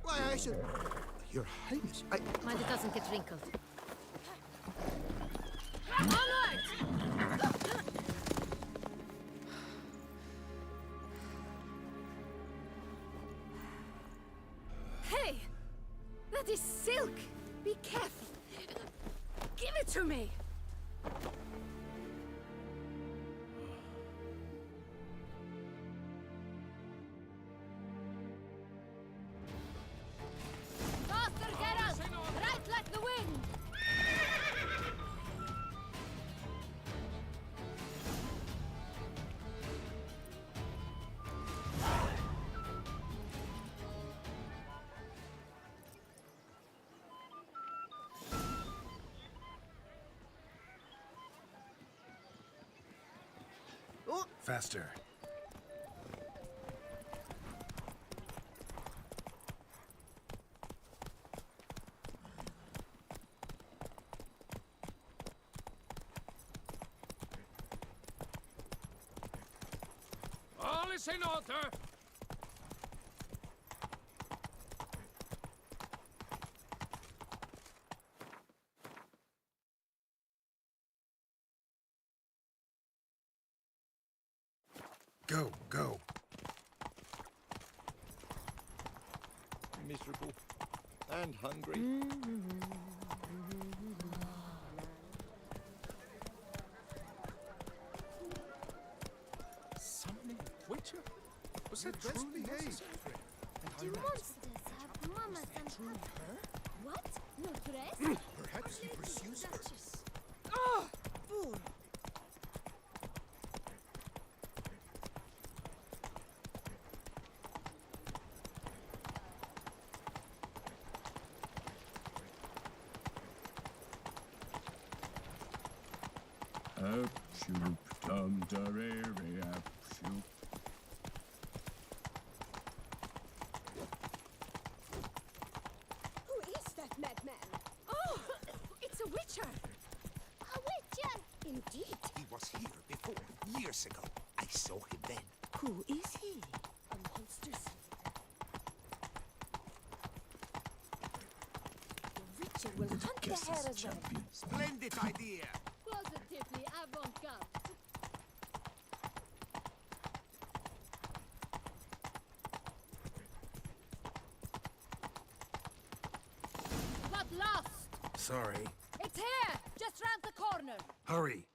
H: Why, I should... Your Highness,
F: Mind it doesn't get wrinkled. Onward! Hey! That is silk! Be careful! Give it to me! Faster, Geralt! Right like the wind!
I: Faster.
C: All is in order.
I: Go, go.
K: Miserable. And hungry.
M: Summoning a Witcher? Was that truly necessary?
E: Do monsters have mamas and papas? What? No dress?
H: Perhaps he pursues her.
E: Oh! Fool!
C: shoop, tum, darere, shoop.
E: Who is that madman? Oh, it's a witcher! A witcher! Indeed.
B: He was here before, years ago. I saw him then.
E: Who is he? A monster slayer. The witcher will hunt the hare as well.
B: Splendid idea!
F: Positively avant-garde. Got lost!
I: Sorry.
F: It's here! Just round the corner!
I: Hurry!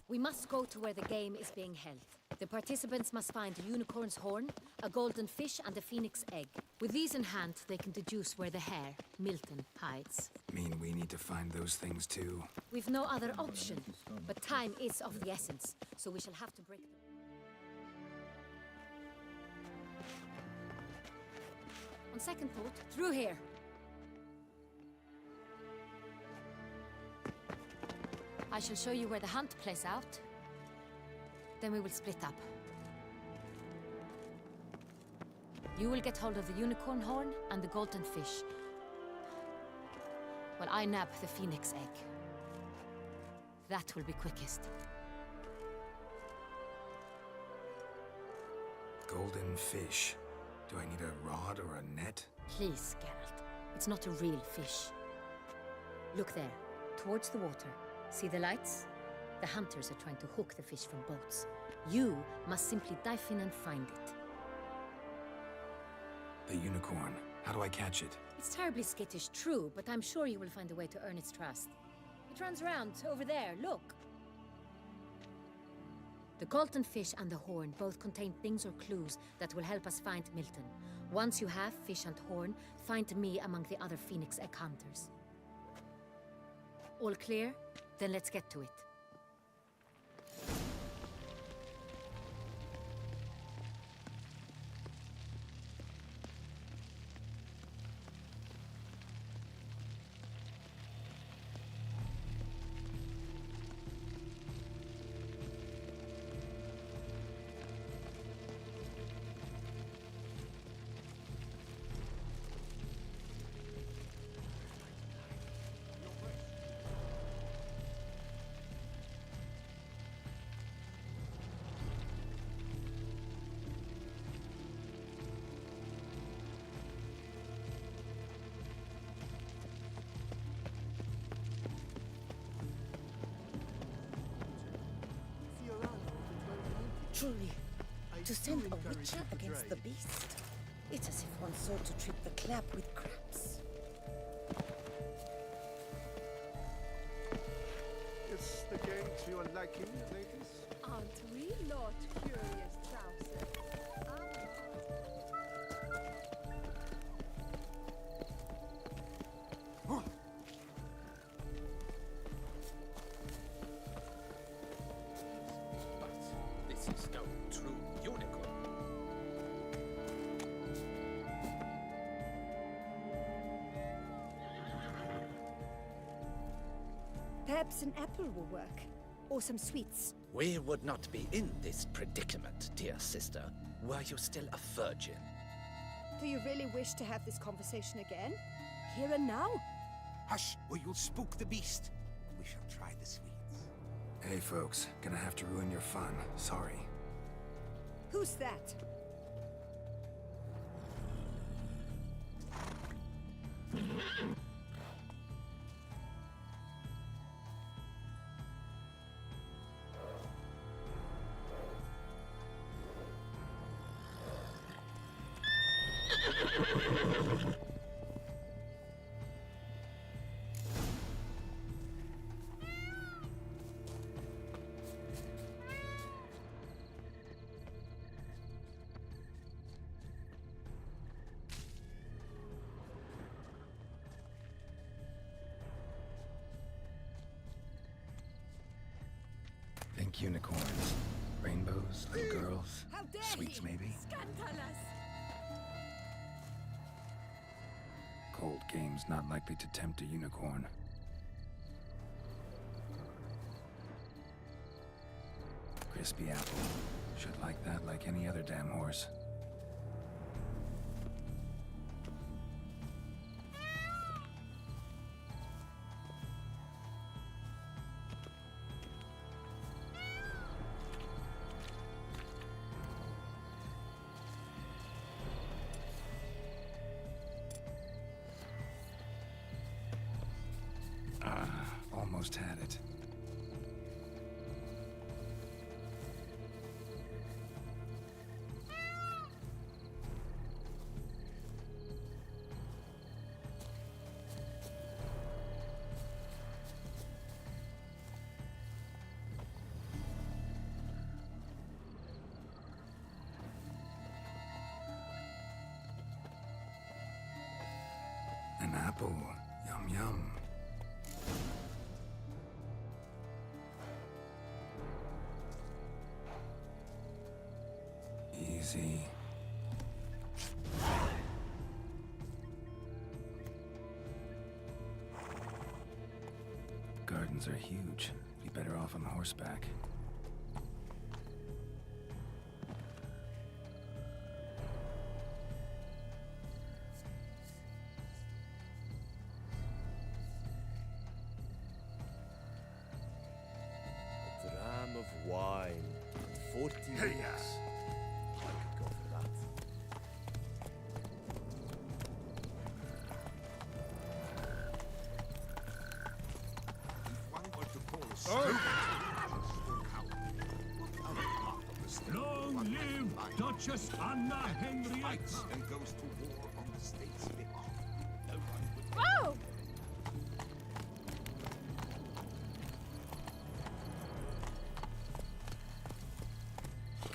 F: We must go to where the game is being held. The participants must find a unicorn's horn, a golden fish, and a phoenix egg. With these in hand, they can deduce where the hare, Milton, hides.
I: Mean we need to find those things too?
F: We've no other option, but time is of the essence, so we shall have to break them. On second thought, through here. I shall show you where the hunt plays out. Then we will split up. You will get hold of the unicorn horn and the golden fish, while I nab the phoenix egg. That will be quickest.
I: Golden fish. Do I need a rod or a net?
F: Please, Geralt. It's not a real fish. Look there, towards the water. See the lights? The hunters are trying to hook the fish from boats. You must simply dive in and find it.
I: The unicorn. How do I catch it?
F: It's terribly skittish, true, but I'm sure you will find a way to earn its trust. It runs around over there, look. The golden fish and the horn both contain things or clues that will help us find Milton. Once you have fish and horn, find me among the other phoenix egg hunters. All clear? Then let's get to it.
N: Truly, to send a witcher against the beast, it's as if one sought to trip the clap with craps.
H: Is the game to your liking, ladies?
E: Aren't we, Lord Curious Trouser?
B: This is no true unicorn.
E: Perhaps an apple will work. Or some sweets.
B: We would not be in this predicament, dear sister, were you still a virgin.
E: Do you really wish to have this conversation again? Here and now?
B: Hush, or you'll spook the beast. We shall try the sweets.
I: Hey folks, gonna have to ruin your fun. Sorry.
E: Who's that?
I: Think unicorns. Rainbows, little girls, sweets maybe?
E: Scandalous!
I: Cold game's not likely to tempt a unicorn. crispy apple. Should like that like any other damn horse. Almost had it. An apple. Yum yum. Easy. Gardens are huge. Be better off on horseback.
D: A dram of wine and 40
I: Hey,
D: weeks. I could go for that.
H: If one were to call a
C: Oh.
H: Long
C: live Duchess Anna Henrietta!
H: And goes to war on the state's behalf. No one would...
E: Oh!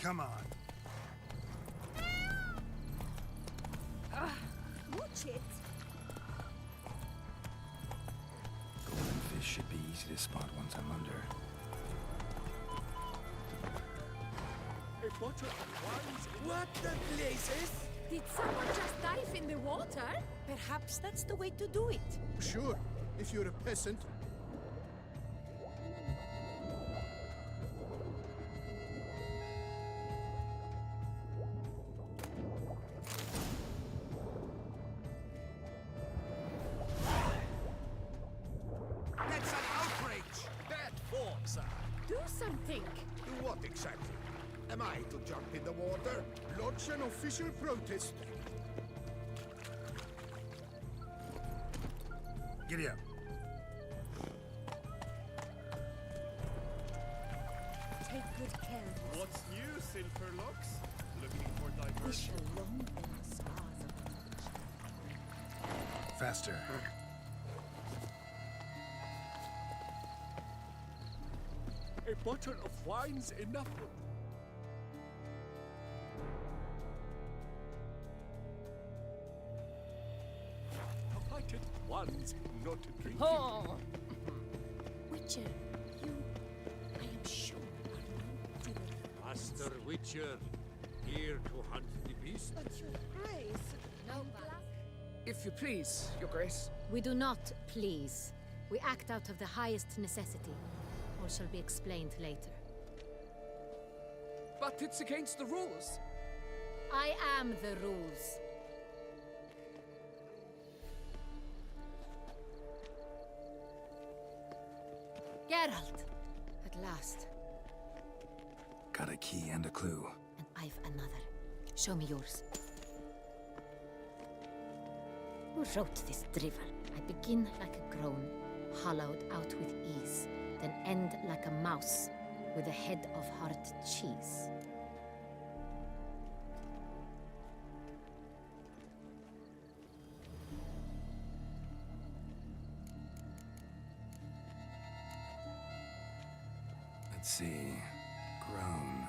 I: Come on.
E: Watch it!
I: Golden fish should be easy to spot once I'm under.
G: A bottle of wine. What the blazes?
E: Did someone just dive in the water?
N: Perhaps that's the way to do it.
H: Sure, if you're a peasant.
D: That's an outrage! Bad form, sir.
E: Do something!
H: Do what exactly? Am I to jump in the water? Lodge an official protest.
I: Giddy up.
E: Take good care of yourself.
D: What's new, Silverlocks? Looking for
E: We
D: diversion?
E: shall long bear scars of age.
I: Faster.
G: A bottle of wine's enough. A bottle of wine's not drinking.
E: Oh! Witcher, you, I am sure, are new to the...
C: Master Witcher, here to hunt the beast.
E: But your grace... No,
J: If you please, Your Grace.
F: We do not please. We act out of the highest necessity. All shall be explained later.
J: But it's against the rules.
F: I am the rules. Geralt! At last.
I: Got a key and a clue.
F: And I've another. Show me yours. Who wrote this drivel? I begin like a groan, hollowed out with ease, then end like a mouse with a head of hard cheese.
I: Let's see. Grown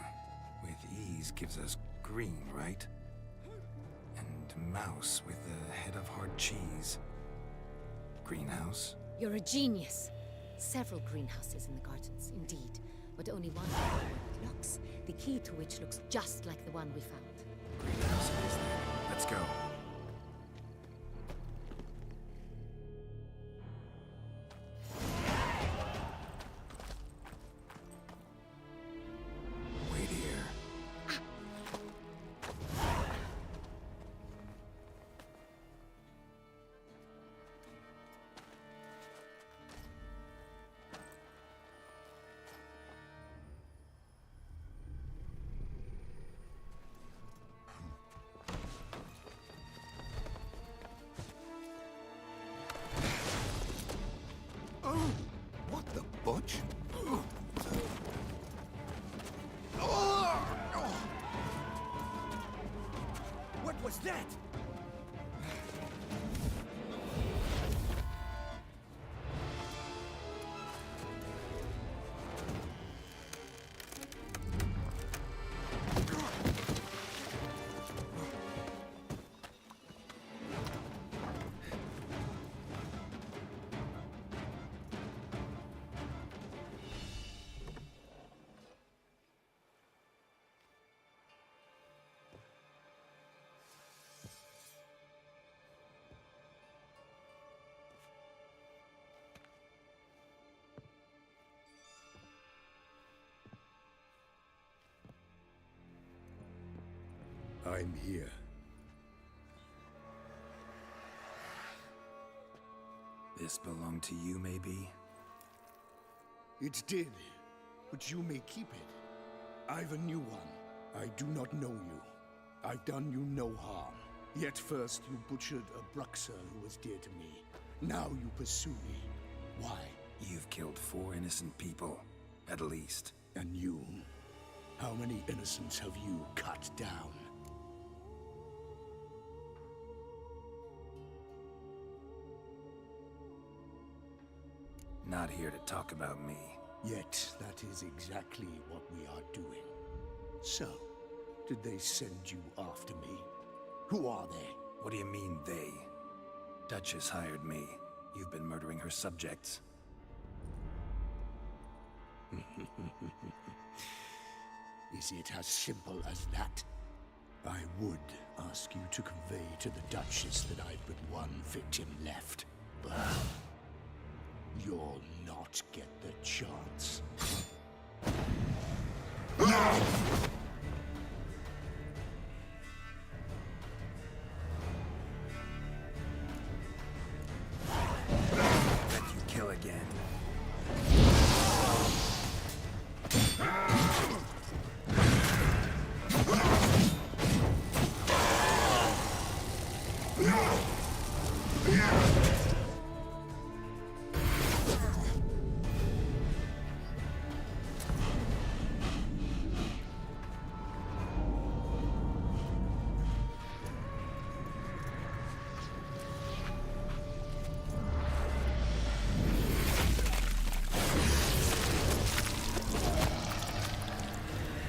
I: with ease gives us green, right? And mouse with the head of hard cheese. Greenhouse?
F: You're a genius. Several greenhouses in the gardens, indeed, but only one with locks, the key to which looks just like the one we found.
I: Greenhouse it is then. Let's go.
K: The butch?
M: What was that?
H: I'm here.
I: This belonged to you, maybe?
H: It did, but you may keep it. I've a new one. I do not know you. I've done you no harm. Yet first you butchered a Bruxer who was dear to me. Now you pursue me. Why?
I: You've killed 4 innocent people, at least.
H: And you? How many innocents have you cut down?
I: Not here to talk about me.
H: Yet that is exactly what we are doing. So, did they send you after me? Who are they?
I: What do you mean, they? Duchess hired me. You've been murdering her subjects.
H: Is it as simple as that? I would ask you to convey to the Duchess that I've but one victim left, but you'll not get the chance.
I: Let you kill again.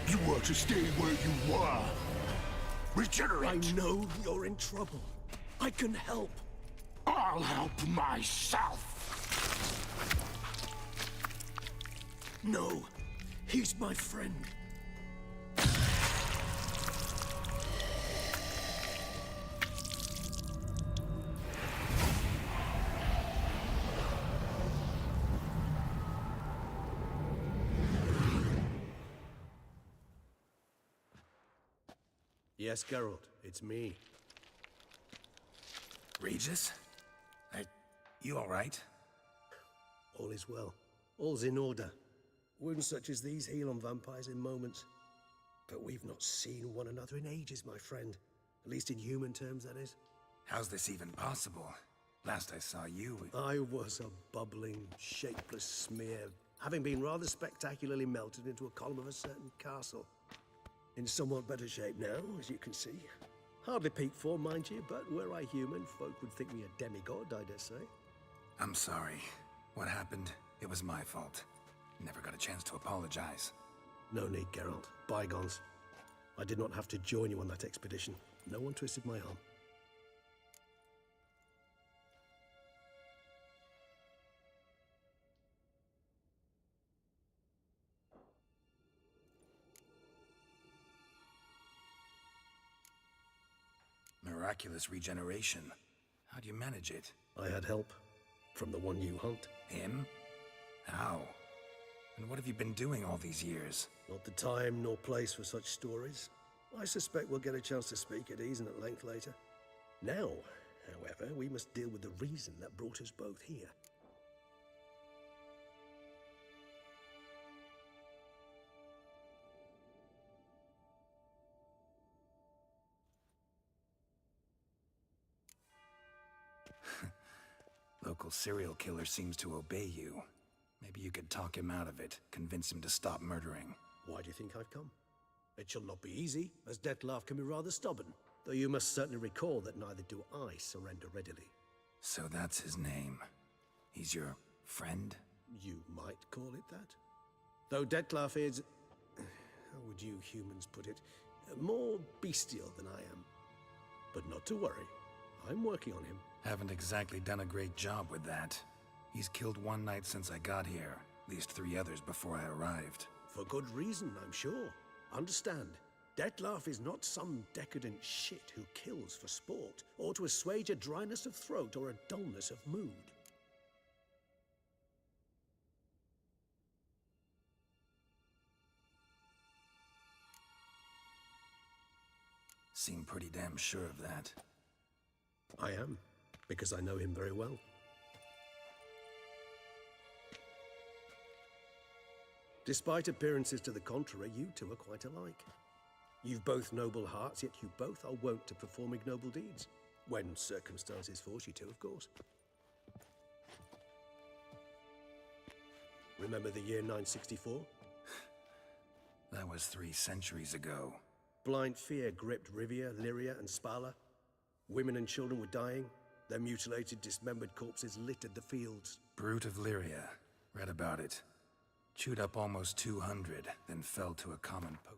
H: You were to stay where you were. Regenerate!
G: I know you're in trouble. I can help.
H: I'll help myself!
G: No, he's my friend.
O: Yes, Geralt, it's me.
I: Regis? You alright?
O: All is well. All's in order. Wounds such as these heal on vampires in moments. But we've not seen one another in ages, my friend. At least in human terms, that is.
I: How's this even possible? Last I saw you...
O: I was a bubbling, shapeless smear, having been rather spectacularly melted into a column of a certain castle. In somewhat better shape now, as you can see. Hardly peak form, mind you, but were I human, folk would think me a demigod, I dare say.
I: I'm sorry. What happened, it was my fault. Never got a chance to apologize.
O: No need, Geralt. Bygones. I did not have to join you on that expedition. No one twisted my arm.
I: Miraculous regeneration. How do you manage it?
O: I had help. From the one you hunt.
I: Him? How? And what have you been doing all these years?
O: Not the time nor place for such stories. I suspect we'll get a chance to speak at ease and at length later. Now, however, we must deal with the reason that brought us both here.
I: Local serial killer seems to obey you. Maybe you could talk him out of it, convince him to stop murdering.
O: Why do you think I've come? It shall not be easy, as Dettlaff can be rather stubborn. Though you must certainly recall that neither do I surrender readily.
I: So that's his name. He's your friend?
O: You might call it that. Though Dettlaff is, how would you humans put it, more bestial than I am. But not to worry, I'm working on him.
I: Haven't exactly done a great job with that. He's killed one knight since I got here, at least 3 others before I arrived.
O: For good reason, I'm sure. Understand, Dettlaff is not some decadent shit who kills for sport, or to assuage a dryness of throat or a dullness of mood.
I: Seem pretty damn sure of that.
O: I am, because I know him very well. Despite appearances to the contrary, you two are quite alike. You've both noble hearts, yet you both are wont to perform ignoble deeds. When circumstances force you to, of course. Remember the year 964?
I: That was 3 centuries ago.
O: Blind fear gripped Rivia, Lyria, and Spala. Women and children were dying. Their mutilated, dismembered corpses littered the fields.
I: Brute of Lyria. Read about it. Chewed up almost 200, then fell to a common poach.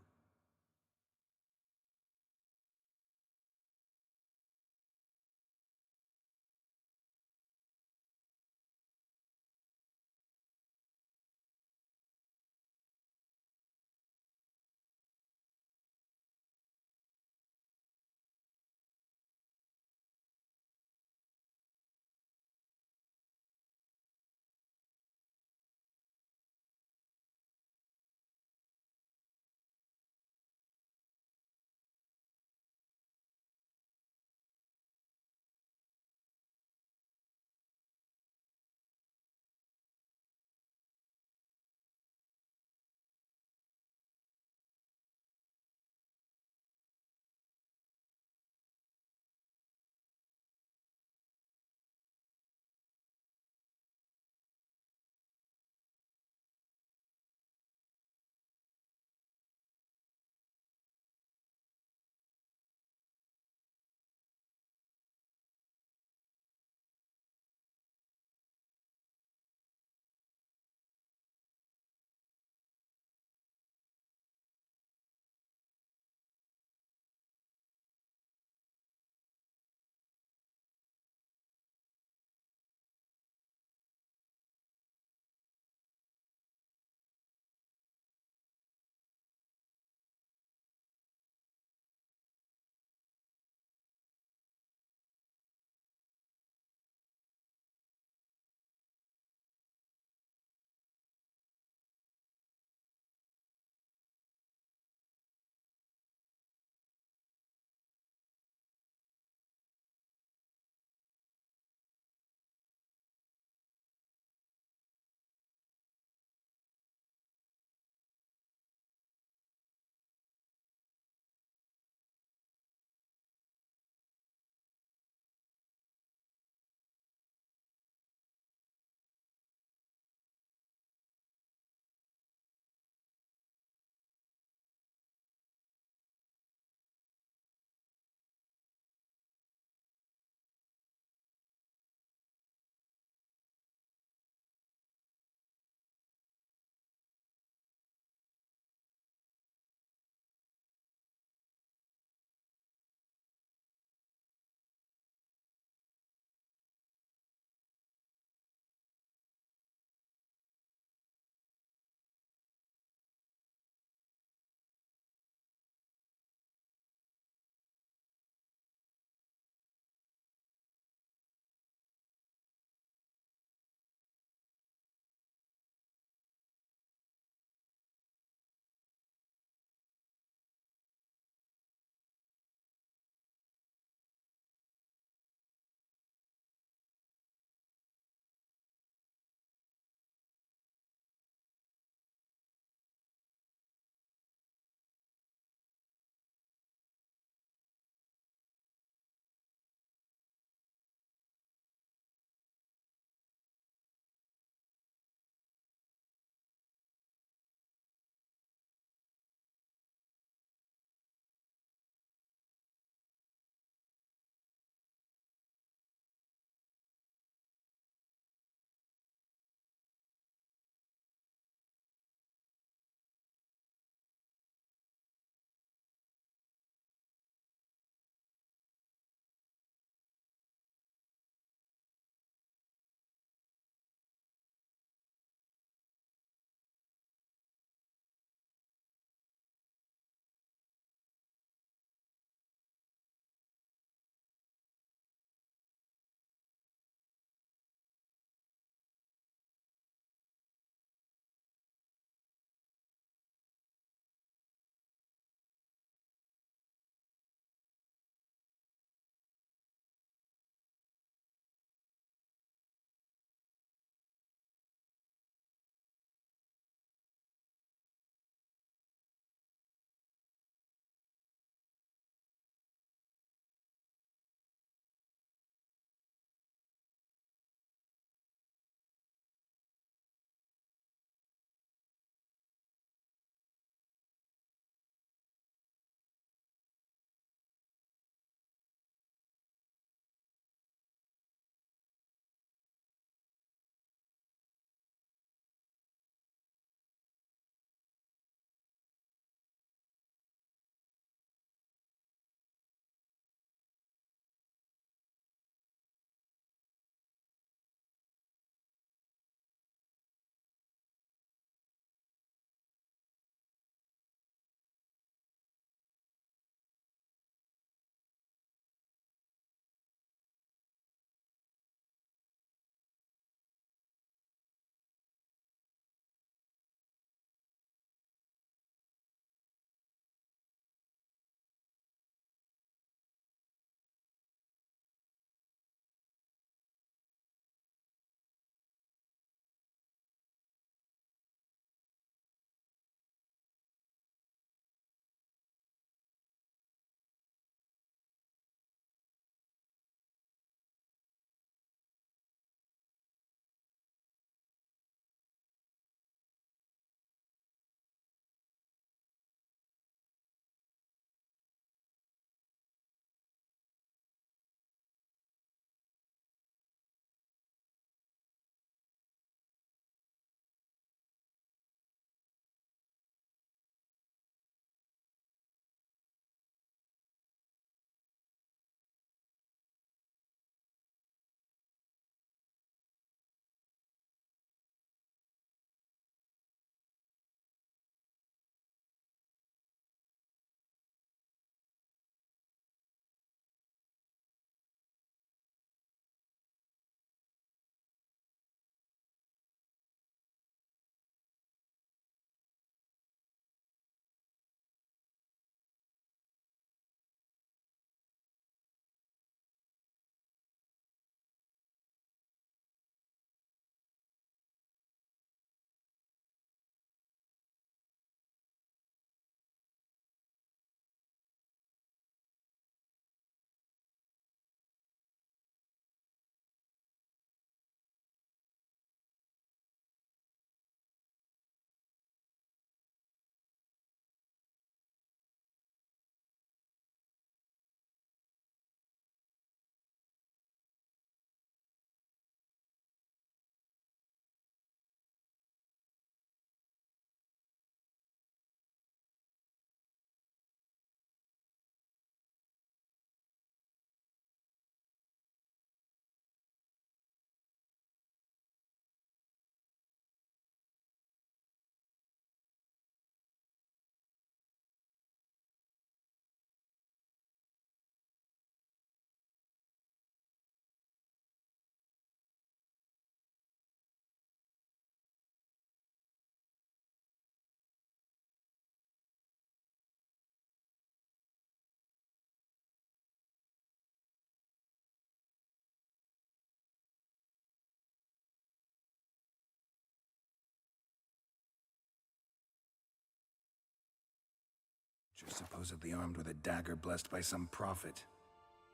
I: Creature supposedly armed with a dagger blessed by some prophet.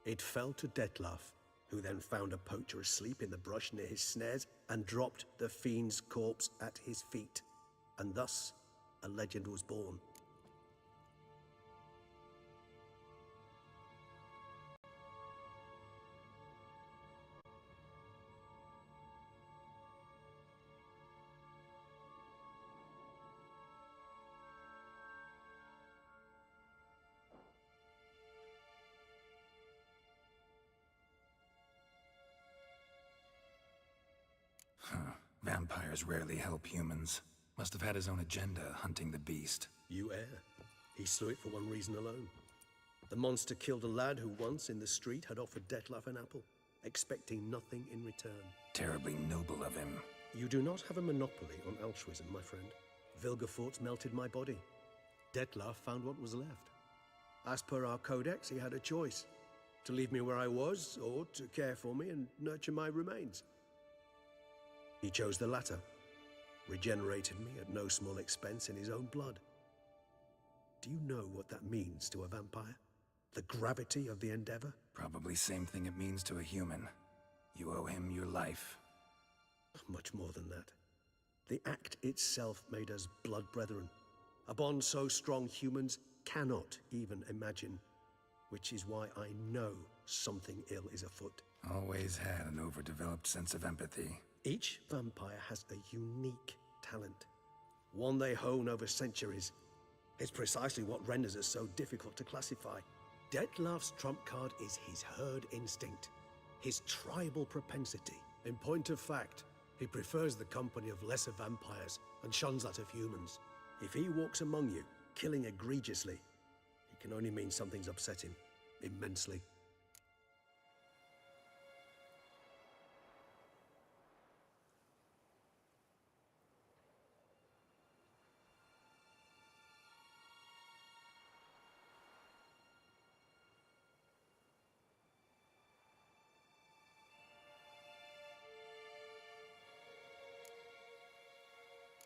O: It fell to Detlef, who then found a poacher asleep in the brush near his snares and dropped the fiend's corpse at his feet. And thus, a legend was born.
I: Vampires rarely help humans. Must have had his own agenda hunting the beast.
O: You err. He slew it for one reason alone. The monster killed a lad who once in the street had offered Detlef an apple, expecting nothing in return.
I: Terribly noble of him.
O: You do not have a monopoly on altruism, my friend. Vilgefortz melted my body. Detlef found what was left. As per our codex, he had a choice. To leave me where I was, or to care for me and nurture my remains. He chose the latter, regenerated me at no small expense in his own blood. Do you know what that means to a vampire? The gravity of the endeavor?
I: Probably same thing it means to a human. You owe him your life.
O: Much more than that. The act itself made us blood brethren. A bond so strong humans cannot even imagine. Which is why I know something ill is afoot.
I: Always had an overdeveloped sense of empathy.
O: Each vampire has a unique talent, one they hone over centuries. It's precisely what renders us so difficult to classify. Detlef's trump card is his herd instinct, his tribal propensity. In point of fact, he prefers the company of lesser vampires and shuns that of humans. If he walks among you, killing egregiously, it can only mean something's upset him immensely.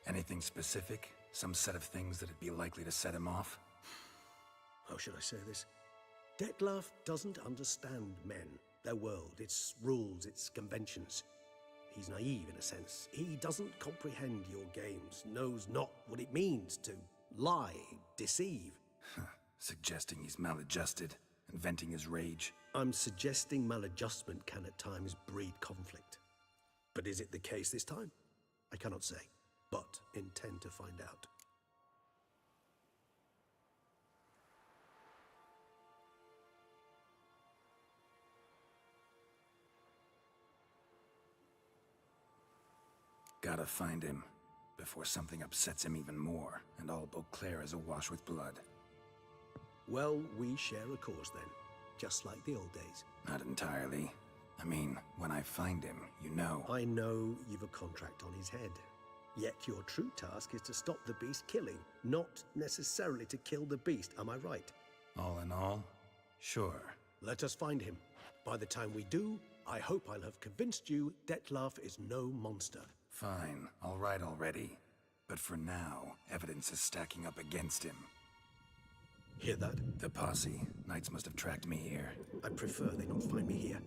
I: Anything specific? Some set of things that'd be likely to set him off?
O: How should I say this? Detlef doesn't understand men, their world, its rules, its conventions. He's naive in a sense. He doesn't comprehend your games, knows not what it means to lie, deceive.
I: Suggesting he's maladjusted and venting his rage.
O: I'm suggesting maladjustment can at times breed conflict. But is it the case this time? I cannot say, but intend to find out.
I: Gotta find him, before something upsets him even more, and all Beauclair is awash with blood.
O: Well, we share a cause then, just like the old days.
I: Not entirely. I mean, when I find him, you know.
O: I know you've a contract on his head. Yet your true task is to stop the beast killing, not necessarily to kill the beast, am I right?
I: All in all, sure.
O: Let us find him. By the time we do, I hope I'll have convinced you Detlef is no monster.
I: Fine, all right already. But for now, evidence is stacking up against him.
O: Hear that?
I: The posse. Knights must have tracked me here.
O: I prefer they not find me here.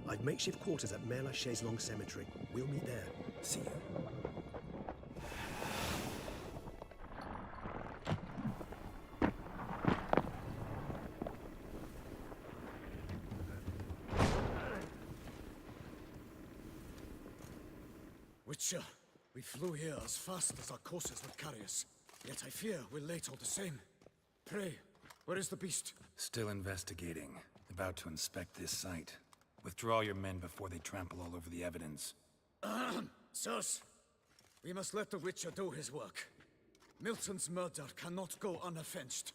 O: I've makeshift quarters at Mère Lachaise Long Cemetery. We'll meet there.
I: See you.
P: Witcher, we flew here as fast as our courses would carry us. Yet I fear we're late all the same. Pray, where is the beast?
I: Still investigating. About to inspect this site. Withdraw your men before they trample all over the evidence.
P: Sirs, we must let the Witcher do his work. Milton's murder cannot go unavenged.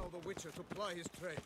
P: allow the Witcher to ply his trade.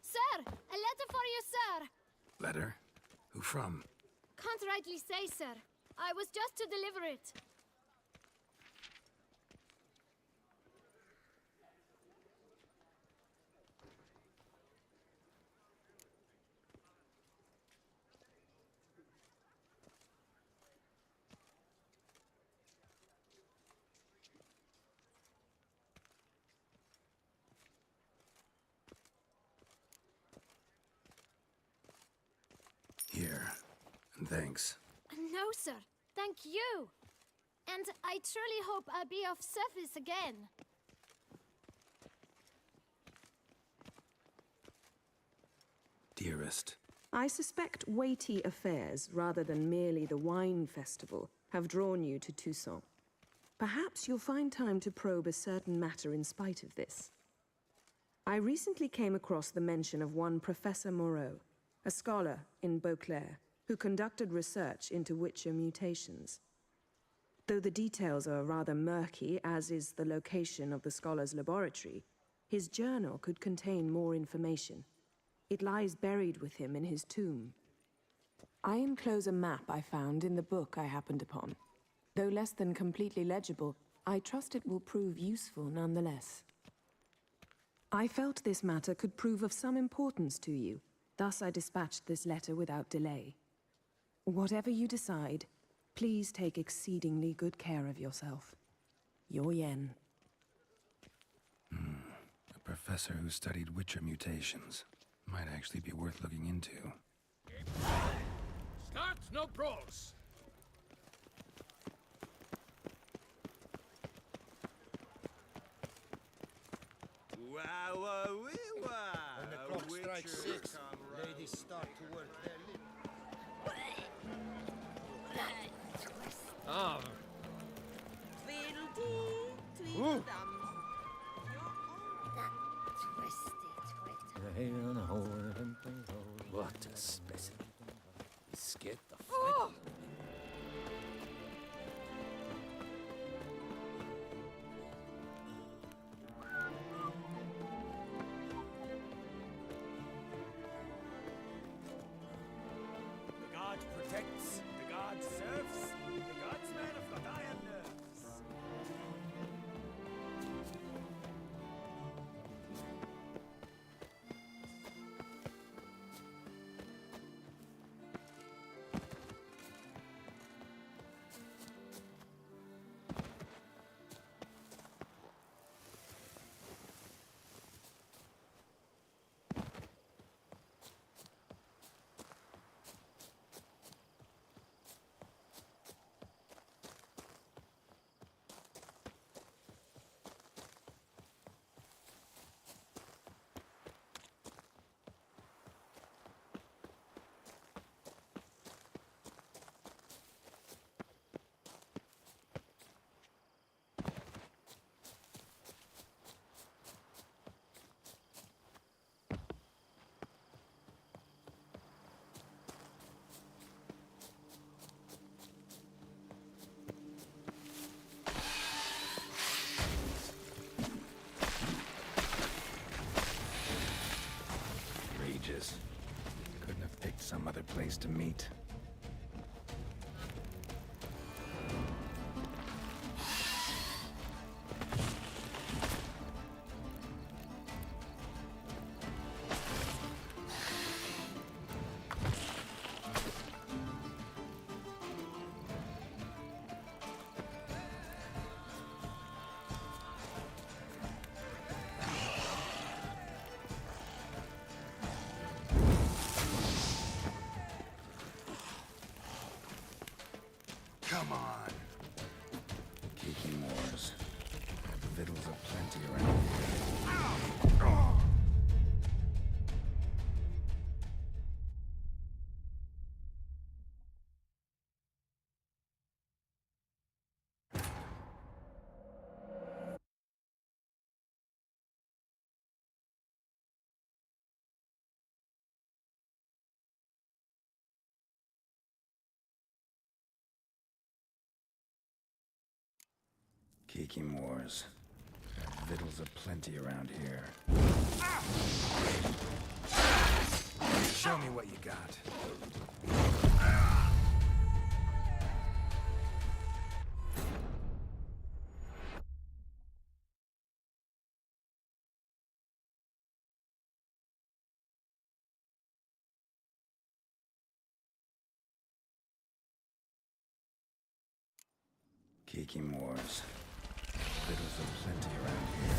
E: Sir! A letter for you, sir!
I: Letter? Who from?
E: Can't rightly say, sir. I was just to deliver it.
I: Here. And thanks.
E: No, sir. Thank you. And I truly hope I'll be of service again.
I: Dearest.
Q: I suspect weighty affairs, rather than merely the wine festival, have drawn you to Toussaint. Perhaps you'll find time to probe a certain matter in spite of this. I recently came across the mention of one Professor Moreau, a scholar in Beauclair, who conducted research into Witcher mutations. Though the details are rather murky, as is the location of the scholar's laboratory, his journal could contain more information. It lies buried with him in his tomb. I enclose a map I found in the book I happened upon. Though less than completely legible, I trust it will prove useful nonetheless. I felt this matter could prove of some importance to you, thus I dispatched this letter without delay. Whatever you decide, please take exceedingly good care of yourself. Your Yen.
I: A professor who studied Witcher mutations. Might actually be worth looking into.
C: Start no brawls!
K: When
D: the
K: clock strikes 6,
D: ladies start to work their
C: Ah.
N: Ooh.
B: What a specimen. He scared the fight
N: Oh.
B: out of me.
I: some other place to meet. Come on. Kiki Moors. Victuals aplenty around here. Kiki Moors. Victuals aplenty around here. Show me what you got. Kiki Moors. Victuals aplenty around here.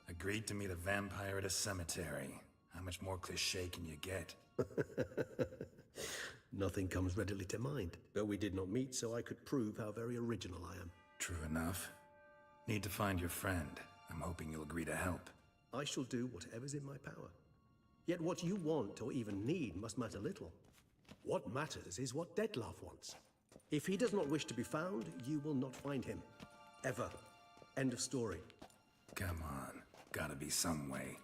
I: Agreed to meet a vampire at a cemetery. How much more cliché can you get?
O: Nothing comes readily to mind. But we did not meet, so I could prove how very original I am.
I: True enough. Need to find your friend. I'm hoping you'll agree to help.
O: I shall do whatever's in my power. Yet what you want or even need must matter little. What matters is what Dettlaff wants. If he does not wish to be found, you will not find him. Ever. End of story.
I: Come on. Gotta be some way.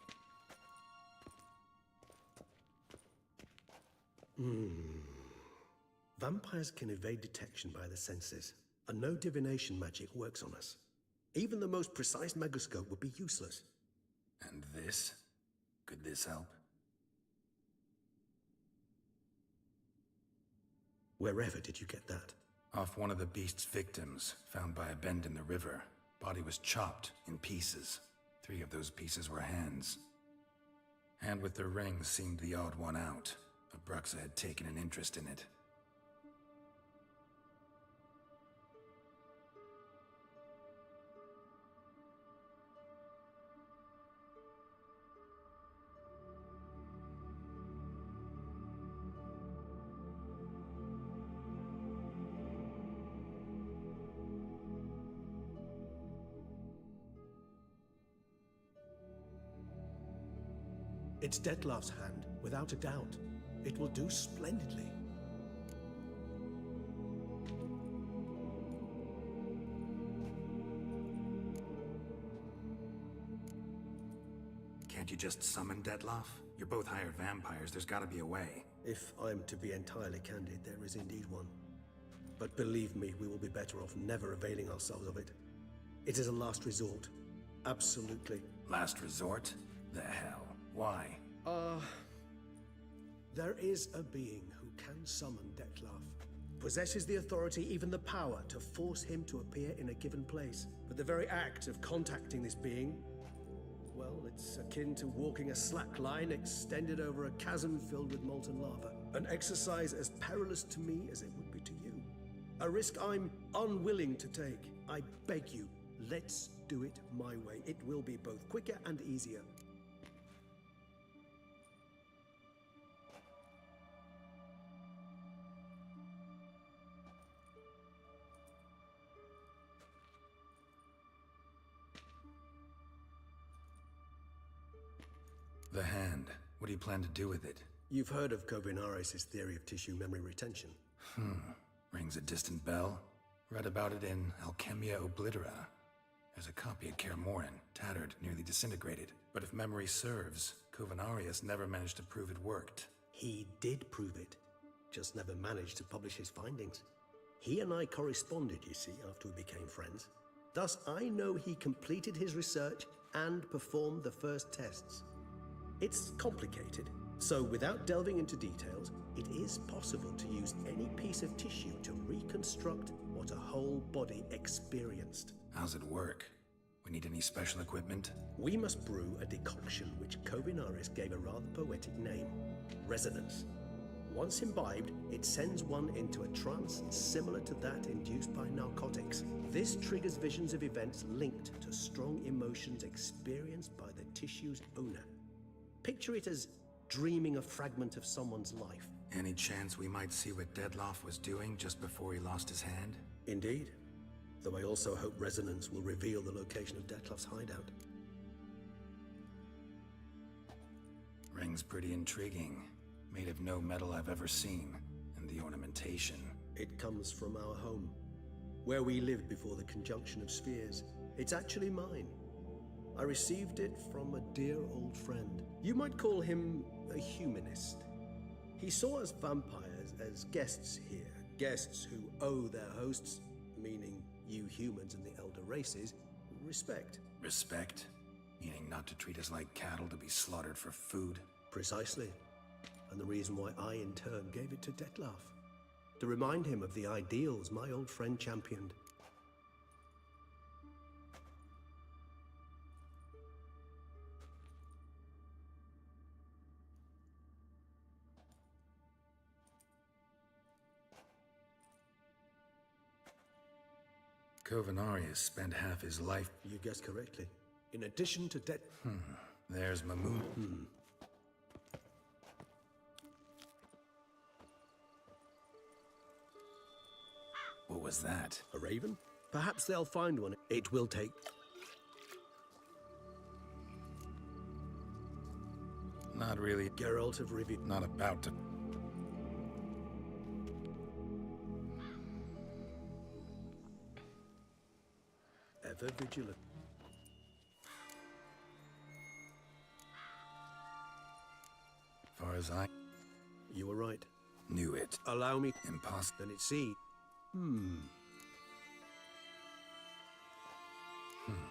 O: Vampires can evade detection by the senses, and no divination magic works on us. Even the most precise megascope would be useless.
I: And this? Could this help?
O: Wherever did you get that?
I: Off one of the beast's victims, found by a bend in the river. Body was chopped in pieces. 3 of those pieces were hands. Hand with the ring seemed the odd one out. Abruxa had taken an interest in it.
O: It's Detlef's hand, without a doubt. It will do splendidly.
I: Can't you just summon Detlef? You're both hired vampires, there's gotta be a way.
O: If I'm to be entirely candid, there is indeed one. But believe me, we will be better off never availing ourselves of it. It is a last resort. Absolutely.
I: Last resort? The hell? Why?
O: There is a being who can summon Detlef. Possesses the authority, even the power, to force him to appear in a given place. But the very act of contacting this being, well, it's akin to walking a slack line extended over a chasm filled with molten lava. An exercise as perilous to me as it would be to you. A risk I'm unwilling to take. I beg you, let's do it my way. It will be both quicker and easier.
I: The hand. What do you plan to do with it?
O: You've heard of Kovinaris' theory of tissue memory retention.
I: Rings a distant bell. Read about it in Alchemia Oblitera. There's a copy at Kaer Morhen, tattered, nearly disintegrated. But if memory serves, Kovinaris never managed to prove it worked.
O: He did prove it, just never managed to publish his findings. He and I corresponded, you see, after we became friends. Thus, I know he completed his research and performed the first tests. It's complicated, so without delving into details, it is possible to use any piece of tissue to reconstruct what a whole body experienced.
I: How's it work? We need any special equipment?
O: We must brew a decoction which Kovinaris gave a rather poetic name, resonance. Once imbibed, it sends one into a trance similar to that induced by narcotics. This triggers visions of events linked to strong emotions experienced by the tissue's owner. Picture it as dreaming a fragment of someone's life.
I: Any chance we might see what Detlef was doing just before he lost his hand?
O: Indeed. Though I also hope resonance will reveal the location of Detlef's hideout.
I: Ring's pretty intriguing. Made of no metal I've ever seen. And the ornamentation.
O: It comes from our home, where we lived before the conjunction of spheres. It's actually mine. I received it from a dear old friend. You might call him a humanist. He saw us vampires as guests here, guests who owe their hosts, meaning you humans and the elder races, respect.
I: Respect? Meaning not to treat us like cattle to be slaughtered for food?
O: Precisely. And the reason why I, in turn, gave it to Detlef. To remind him of the ideals my old friend championed.
I: Kovinaris spent half his life...
O: You guessed correctly. In addition to
I: There's Mamoon. What was that?
O: A raven? Perhaps they'll find one. It will take...
I: Not really.
O: Geralt of Rivia.
I: Not about to...
O: Ever vigilant.
I: Far as I...
O: You were right.
I: Knew it.
O: Allow me...
I: Impossible.
O: Then it's seed.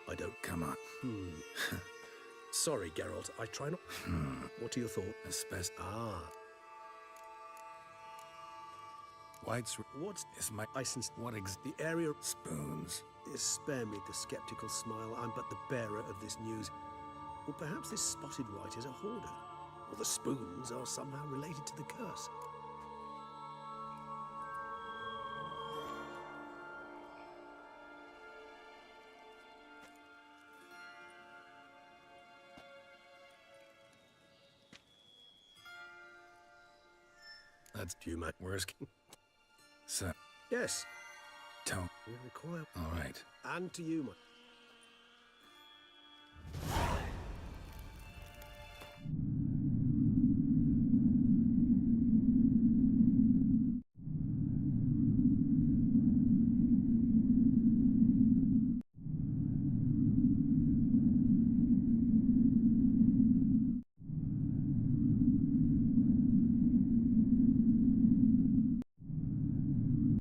O: I don't...
I: Come on.
O: Sorry, Geralt. I try not... What are your thoughts?
I: Asbestos.
O: Ah.
I: White's...
O: What
I: is my...
O: license?
I: What
O: The area...
I: Spoons.
O: Spare me the skeptical smile. I'm but the bearer of this news. Or perhaps this spotted white is a hoarder. Or the spoons are somehow related to the curse.
I: That's
O: you, mate.
I: Where's... So...
O: Yes.
I: Don't...
O: We require...
I: All right.
O: And to you, mate.